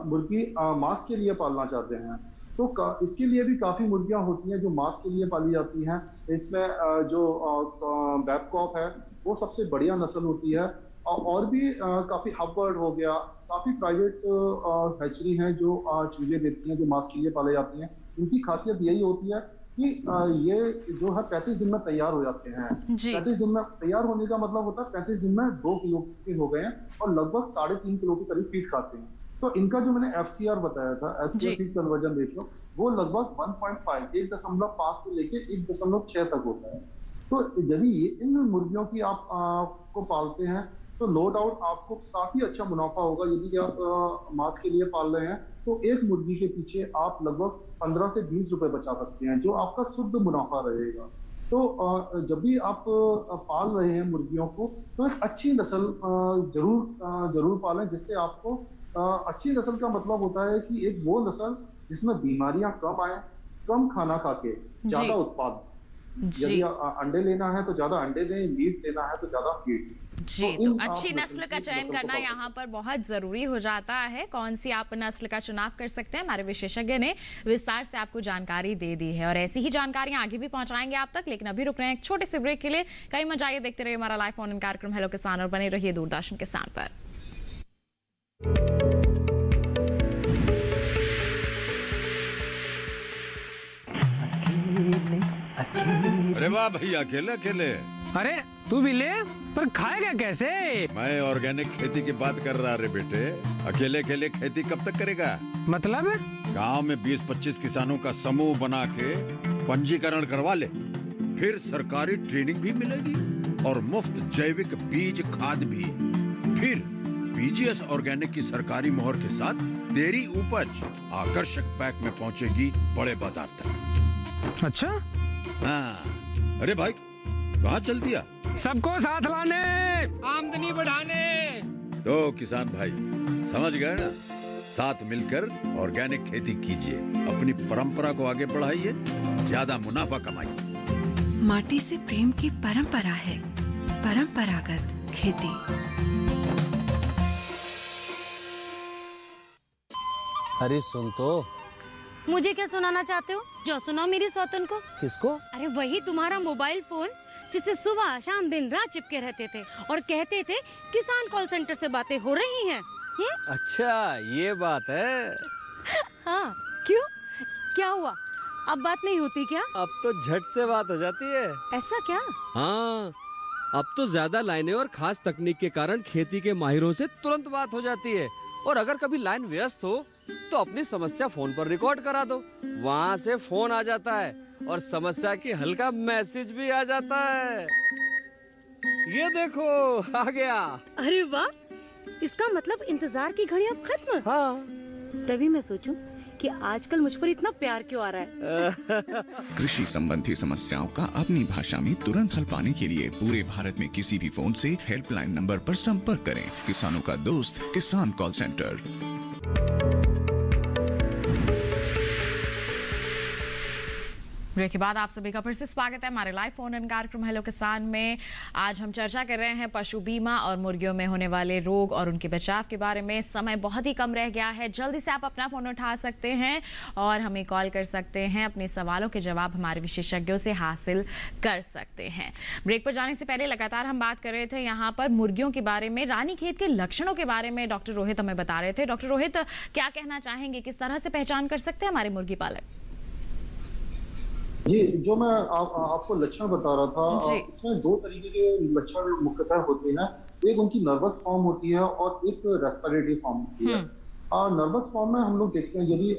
मुर्गी मांस के लिए पालना चाहते हैं तो इसके लिए भी काफी मुर्गियां होती हैं जो मांस के लिए पाली जाती हैं। इसमें जो बैबकॉक है वो सबसे बढ़िया नस्ल होती है, और भी काफी हबर्ड हो गया, काफी प्राइवेट हैचरी हैं जो चूजे देती हैं, जो मांस के लिए पाले जाती हैं। इनकी खासियत यही होती है कि ये जो है 35 दिन में तैयार हो जाते हैं। 35 दिन में तैयार होने का मतलब होता है 35 दिन में 2 किलो के हो गए हैं और लगभग 3.5 किलो के करीब फीड खाते हैं। तो इनका जो मैंने FCR बताया था, FCR फीड कन्वर्जन रेशियो, वो लगभग 1.5 से लेके 1.6 तक होता है। तो यदि इन मुर्गियों की आप को पालते हैं तो नो डाउट आपको काफी अच्छा मुनाफा होगा। यदि आप मांस के लिए पाल रहे हैं तो एक मुर्गी के पीछे आप लगभग 15 से 20 रुपए बचा सकते हैं, जो आपका शुद्ध मुनाफा रहेगा। तो जब भी आप पाल रहे हैं मुर्गियों को तो एक अच्छी नस्ल जरूर पालें, जिससे आपको अच्छी नस्ल का मतलब होता है कि एक वो नस्ल जिसमें बीमारियां कम आए, कम खाना खा के ज्यादा उत्पाद। यदि अंडे लेना है तो ज्यादा अंडे दें, मीट लेना है तो ज्यादा मीट। जी, तो अच्छी नस्ल का चयन करना यहाँ पर बहुत जरूरी हो जाता है। कौन सी आप नस्ल का चुनाव कर सकते हैं, हमारे विशेषज्ञ ने विस्तार से आपको जानकारी दे दी है और ऐसी ही जानकारियां आगे भी पहुंचाएंगे आप तक। लेकिन अभी रुक रहे हैं एक छोटे से ब्रेक के लिए। कहीं मत जाइए, देखते रहिए हमारा लाइव फोन इन कार्यक्रम हेलो किसान और बने रहिए दूरदर्शन किसान पर। अरे वाह भैया, अकेले अकेले। अरे तू भी ले, पर खाएगा कैसे? मैं ऑर्गेनिक खेती की बात कर रहा रे बेटे। अकेले अकेले खेती कब तक करेगा? मतलब गांव में 20-25 किसानों का समूह बना के पंजीकरण करवा ले, फिर सरकारी ट्रेनिंग भी मिलेगी और मुफ्त जैविक बीज खाद भी। फिर BGS ऑर्गेनिक की सरकारी मोहर के साथ तेरी उपज आकर्षक पैक में पहुंचेगी बड़े बाजार तक। अच्छा? हाँ। अरे भाई, कहाँ चल दिया? सबको साथ लाने, आमदनी बढ़ाने। तो किसान भाई समझ गए ना? साथ मिलकर ऑर्गेनिक खेती कीजिए, अपनी परंपरा को आगे बढ़ाइए, ज्यादा मुनाफा कमाइए। माटी से प्रेम की परंपरा है परंपरागत खेती। अरे सुन तो। मुझे क्या सुनाना चाहते हो? जो सुनाओ मेरी सौतन को। किसको? अरे वही तुम्हारा मोबाइल फोन जिससे सुबह शाम दिन रात चिपके रहते थे और कहते थे किसान कॉल सेंटर से बातें हो रही हैं। अच्छा ये बात है। हाँ, क्यों? क्या हुआ? अब बात नहीं होती क्या? अब तो झट से बात हो जाती है। ऐसा क्या? हाँ, अब तो ज्यादा लाइनें और खास तकनीक के कारण खेती के माहिरों से तुरंत बात हो जाती है। और अगर कभी लाइन व्यस्त हो तो अपनी समस्या फोन पर रिकॉर्ड करा दो, वहाँ से फोन आ जाता है और समस्या की हल का मैसेज भी आ जाता है। ये देखो आ गया। अरे वाह, इसका मतलब इंतजार की घड़ी अब खत्म। हाँ। तभी मैं सोचूं कि आजकल मुझ पर इतना प्यार क्यों आ रहा है। कृषि संबंधी समस्याओं का अपनी भाषा में तुरंत हल पाने के लिए पूरे भारत में किसी भी फोन से हेल्पलाइन नंबर पर संपर्क करें। किसानों का दोस्त किसान कॉल सेंटर। ब्रेक के बाद आप सभी का फिर से स्वागत है हमारे लाइव फोन इन कार्यक्रम हेलो किसान में। आज हम चर्चा कर रहे हैं पशु बीमा और मुर्गियों में होने वाले रोग और उनके बचाव के बारे में। समय बहुत ही कम रह गया है, जल्दी से आप अपना फोन उठा सकते हैं और हमें कॉल कर सकते हैं, अपने सवालों के जवाब हमारे विशेषज्ञों से हासिल कर सकते हैं। ब्रेक पर जाने से पहले लगातार हम बात कर रहे थे यहाँ पर मुर्गियों के बारे में, रानीखेत के लक्षणों के बारे में डॉक्टर रोहित हमें बता रहे थे। डॉक्टर रोहित, क्या कहना चाहेंगे, किस तरह से पहचान कर सकते हैं हमारे मुर्गी पालक? जी, जो मैं आपको लक्षण बता रहा था, इसमें दो तरीके के लक्षण मुख्यतः होते हैं। एक उनकी नर्वस फॉर्म होती है और एक रेस्पिरेटरी फॉर्म होती है। नर्वस फॉर्म में हम लोग देखते हैं यदि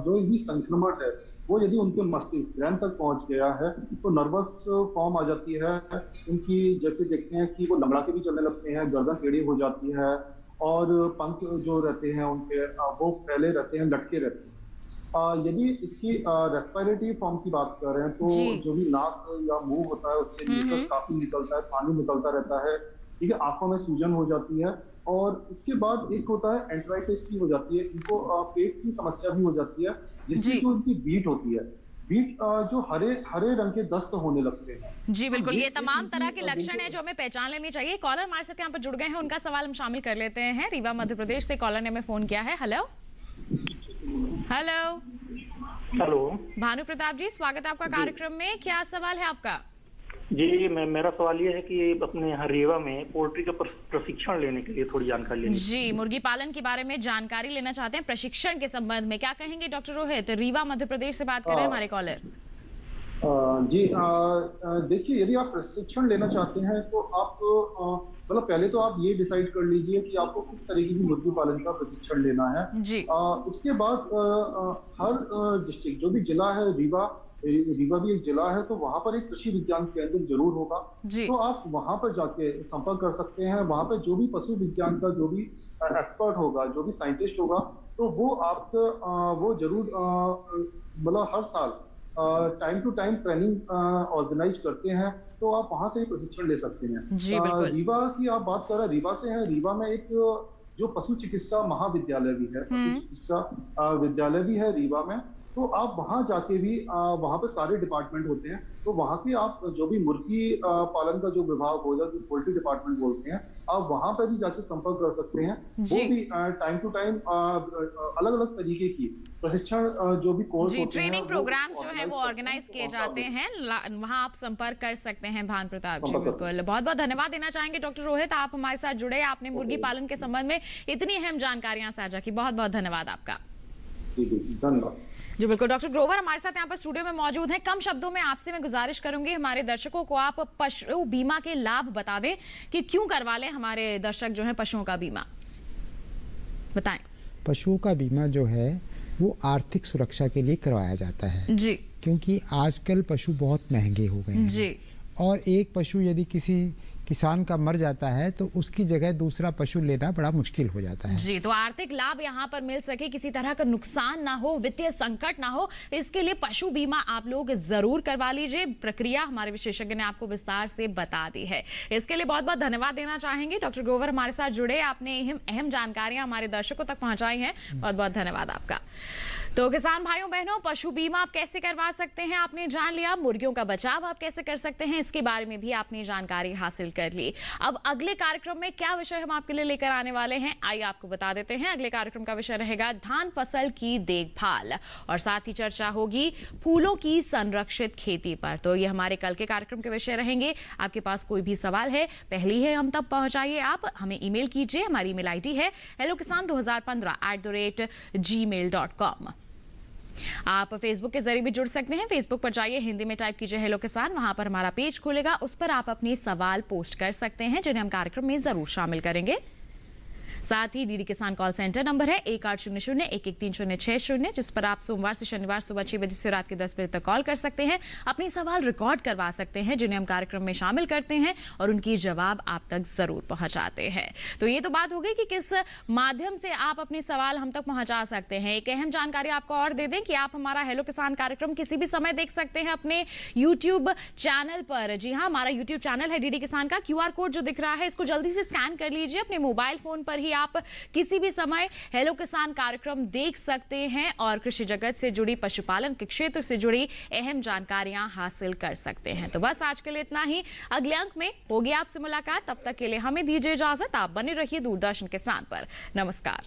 जो भी संक्रमण है वो यदि उनके मस्तिष्क ब्रेन तक पहुंच गया है तो नर्वस फॉर्म आ जाती है उनकी। जैसे देखते हैं कि वो लंगड़ा के भी चलने लगते हैं, गर्दन टेढ़ी हो जाती है और पंख जो रहते हैं उनके वो फैले रहते हैं, लटके रहते हैं। यदि इसकी रेस्पिरेटरी फॉर्म की बात कर रहे हैं तो जो भी नाक या मुंह होता है उससे म्यूकस काफी निकलता है, पानी निकलता रहता है, ठीक है, आंखों में सूजन हो जाती है। और इसके बाद एक होता है एंट्राइटिस की हो जाती है, इनको पेट की समस्या भी हो जाती है जिससे जो उनकी बीट होती है, बीट जो हरे रंग के दस्त होने लगते हैं। जी बिल्कुल, ये तमाम तरह के लक्षण हैं जो हमें पहचान लेनी चाहिए। कॉलर हमारे साथ यहाँ पर जुड़ गए हैं, उनका सवाल हम शामिल कर लेते हैं। रीवा मध्य प्रदेश से कॉलर ने हमें फोन किया है। Hello hello hello, Bhanu Pratap ji, स्वागत है आपका कार्यक्रम में। क्या सवाल है आपका? जी, मेरा सवाल ये है कि अपने यहाँ रीवा में पोल्ट्री का प्रशिक्षण लेने के लिए थोड़ी जानकारी लेनी। जी, मुर्गी पालन के बारे में जानकारी लेना चाहते हैं प्रशिक्षण के संबंध में, क्या कहेंगे डॉक्टर रोहित? रीवा मध्य प्रदेश से बात कर रहे हैं हमारे कॉलर। जी, देखिए, यदि आप प्रशिक्षण लेना चाहते हैं तो आप मतलब पहले तो आप ये डिसाइड कर लीजिए कि आपको किस तरीके की मुर्गी पालन का प्रशिक्षण लेना है। जी। उसके बाद हर डिस्ट्रिक्ट, जो भी जिला है, रीवा भी एक जिला है, तो वहां पर एक कृषि विज्ञान केंद्र जरूर होगा। तो आप वहां पर जाके संपर्क कर सकते हैं। वहां पर जो भी पशु विज्ञान का जो भी एक्सपर्ट होगा, जो भी साइंटिस्ट होगा, तो वो आपको वो जरूर मतलब हर साल time to time training organise करते हैं, तो आप वहां से ही प्रशिक्षण ले सकते हैं। रीवा की आप बात कर रहे हैं, रीवा से है। रीवा में एक जो पशु चिकित्सा महाविद्यालय भी है, पशु चिकित्सा विद्यालय भी है रीवा में। तो आप वहां जाके भी, वहां पे सारे डिपार्टमेंट होते हैं, तो वहां के आप जो भी मुर्गी पालन का जो विभाग हो जाए, जो पोल्ट्री डिपार्टमेंट बोलते हैं, आप वहां पर भी जाके संपर्क कर सकते हैं। वो भी टाइम टू टाइम अलग अलग तरीके की प्रशिक्षण जो भी कोर्स होते हैं, ट्रेनिंग प्रोग्राम्स जो है वो ऑर्गेनाइज किए जाते हैं, वहां आप संपर्क कर सकते हैं। भानु प्रताप जी, बिल्कुल, बहुत बहुत धन्यवाद देना चाहेंगे डॉक्टर रोहित, आप हमारे साथ जुड़े, आपने मुर्गी पालन के संबंध में इतनी अहम जानकारियां साझा की, बहुत बहुत धन्यवाद आपका। धन्यवाद जी बिल्कुल। डॉक्टर ग्रोवर हमारे साथ यहाँ पर स्टूडियो में मौजूद हैं। कम शब्दों में आपसे मैं गुजारिश करूंगी, हमारे दर्शकों को आप पशु बीमा के लाभ बता दें कि क्यों करवा लें हमारे दर्शक जो हैं पशुओं का बीमा, बताएं। पशुओं का बीमा जो है वो आर्थिक सुरक्षा के लिए करवाया जाता है जी, क्योंकि आजकल पशु बहुत महंगे हो गए हैं जी, और एक पशु यदि किसी किसान का मर जाता है तो उसकी जगह दूसरा पशु लेना बड़ा मुश्किल हो जाता है जी। तो आर्थिक लाभ यहाँ पर मिल सके, किसी तरह का नुकसान ना हो, वित्तीय संकट ना हो, इसके लिए पशु बीमा आप लोग जरूर करवा लीजिए। प्रक्रिया हमारे विशेषज्ञ ने आपको विस्तार से बता दी है। इसके लिए बहुत बहुत धन्यवाद देना चाहेंगे। डॉक्टर ग्रोवर हमारे साथ जुड़े, आपने अहम जानकारियां हमारे दर्शकों तक पहुंचाई हैं, बहुत बहुत धन्यवाद आपका। तो किसान भाइयों बहनों, पशु बीमा आप कैसे करवा सकते हैं आपने जान लिया, मुर्गियों का बचाव आप कैसे कर सकते हैं इसके बारे में भी आपने जानकारी हासिल कर ली। अब अगले कार्यक्रम में क्या विषय हम आपके लिए लेकर आने वाले हैं, आइए आपको बता देते हैं। अगले कार्यक्रम का विषय रहेगा धान फसल की देखभाल और साथ ही चर्चा होगी फूलों की संरक्षित खेती पर। तो ये हमारे कल के कार्यक्रम के विषय रहेंगे। आपके पास कोई भी सवाल है, पहली है हम तब पहुंचाइए, आप हमें ईमेल कीजिए। हमारी ईमेल आईडी है hellokisan2015@gmail.com। आप फेसबुक के जरिए भी जुड़ सकते हैं। फेसबुक पर जाइए, हिंदी में टाइप कीजिए हेलो किसान, वहां पर हमारा पेज खुलेगा, उस पर आप अपने सवाल पोस्ट कर सकते हैं जिन्हें हम कार्यक्रम में जरूर शामिल करेंगे। साथ ही डीडी किसान कॉल सेंटर नंबर है 1800-113-060, जिस पर आप सोमवार से शनिवार सुबह 6 बजे से रात के 10 बजे तक कॉल कर सकते हैं, अपने सवाल रिकॉर्ड करवा सकते हैं जिन्हें हम कार्यक्रम में शामिल करते हैं और उनकी जवाब आप तक जरूर पहुंचाते हैं। तो ये तो बात हो गई कि किस माध्यम से आप अपने सवाल हम तक पहुंचा सकते हैं। एक अहम जानकारी आपको और दे दें कि आप हमारा हेलो किसान कार्यक्रम किसी भी समय देख सकते हैं अपने यूट्यूब चैनल पर। जी हाँ, हमारा यूट्यूब चैनल है डीडी किसान का। QR कोड जो दिख रहा है इसको जल्दी से स्कैन कर लीजिए, अपने मोबाइल फोन पर ही आप किसी भी समय हेलो किसान कार्यक्रम देख सकते हैं और कृषि जगत से जुड़ी, पशुपालन के क्षेत्र से जुड़ी अहम जानकारियां हासिल कर सकते हैं। तो बस आज के लिए इतना ही। अगले अंक में होगी आपसे मुलाकात, तब तक के लिए हमें दीजिए इजाजत। आप बने रहिए दूरदर्शन किसान पर। नमस्कार।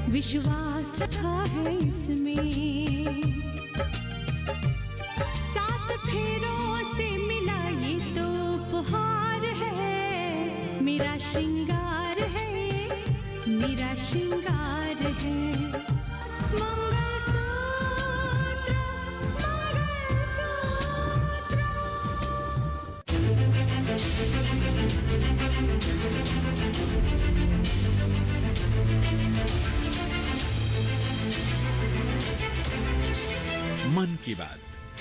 विश्वास रखा है इसमें, सात फेरों से मिला ये तो उपहार है। मेरा श्रृंगार है, मेरा श्रृंगार है। मन की बात।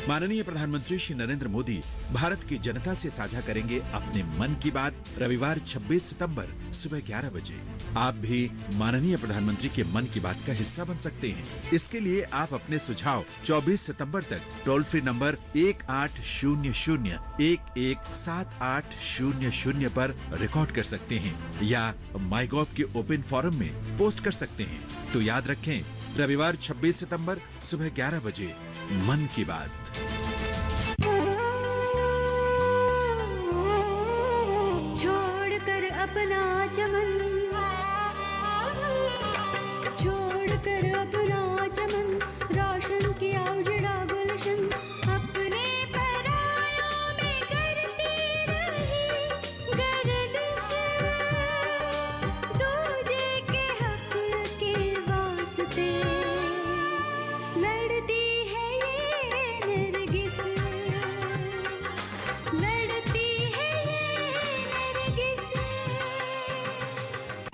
माननीय प्रधानमंत्री श्री नरेंद्र मोदी भारत की जनता से साझा करेंगे अपने मन की बात रविवार 26 सितंबर सुबह 11 बजे। आप भी माननीय प्रधानमंत्री के मन की बात का हिस्सा बन सकते हैं। इसके लिए आप अपने सुझाव 24 सितंबर तक टोल फ्री नंबर 1800-117800 पर रिकॉर्ड कर सकते हैं या माईगॉव के ओपन फोरम में पोस्ट कर सकते हैं। तो याद रखें, रविवार 26 सितंबर सुबह 11 बजे मन की बात। छोड़कर अपना चमन, छोड़कर अपना चमन, रोशन किया उजड़ा गुलशन, अपने परायों में करती रही गर्दिश, दूजे के हक के वास्ते लड़ती है ये नरगिस, लड़ती है ये नरगिस।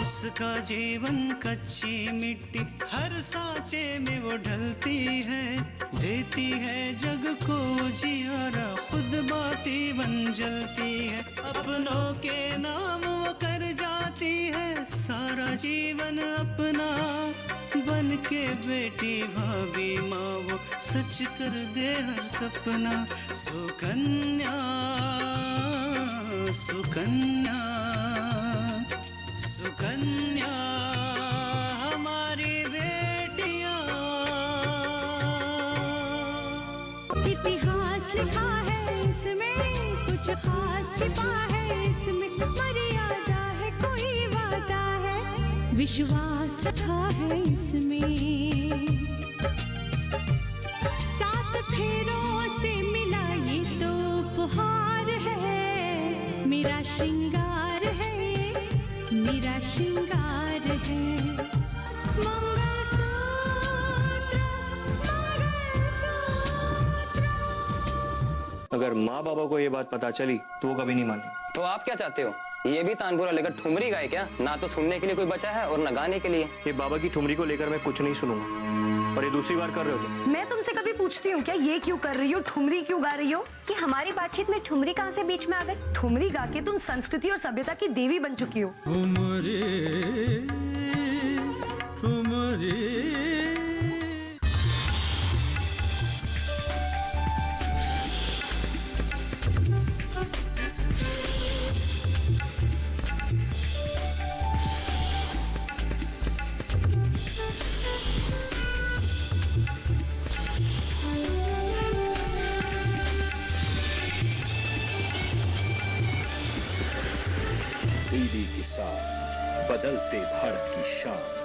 उसका जीवन कच्ची मिट्टी, हर सांचे में वो ढलती है, देती है जग को जियारा, खुद बाती बन जलती है, अपनों के नाम वो कर जाती है, सारा जीवन अपना बन के बेटी भाभी माँ वो सच कर दे हर सपना। सुकन्या सुकन्या सुकन्या हमारी बेटियां। इतिहास लिखा है इसमें, कुछ खास छिपा है इसमें, मर्यादा है कोई वादा है, विश्वास रखा है इसमें, सात फेरों से मिला ये तो उपहार है। मेरा श्रृंगार है, मेरा श्रृंगार है। अगर माँ बाबा को ये बात पता चली तो वो कभी नहीं माने। तो आप क्या चाहते हो? ये भी तानपुरा लेकर ठुमरी गाए क्या? ना तो सुनने के लिए कोई बचा है और ना गाने के लिए। ये बाबा की ठुमरी को लेकर मैं कुछ नहीं सुनूंगा। और ये दूसरी बार कर रहे हो तुम। मैं तुमसे कभी पूछती हूँ क्या ये क्यों कर रही हो, ठुमरी क्यों गा रही हो? कि हमारी बातचीत में ठुमरी कहाँ से बीच में आ गई? ठुमरी गा के तुम संस्कृति और सभ्यता की देवी बन चुकी हो। साथ बदलते भारत की शान।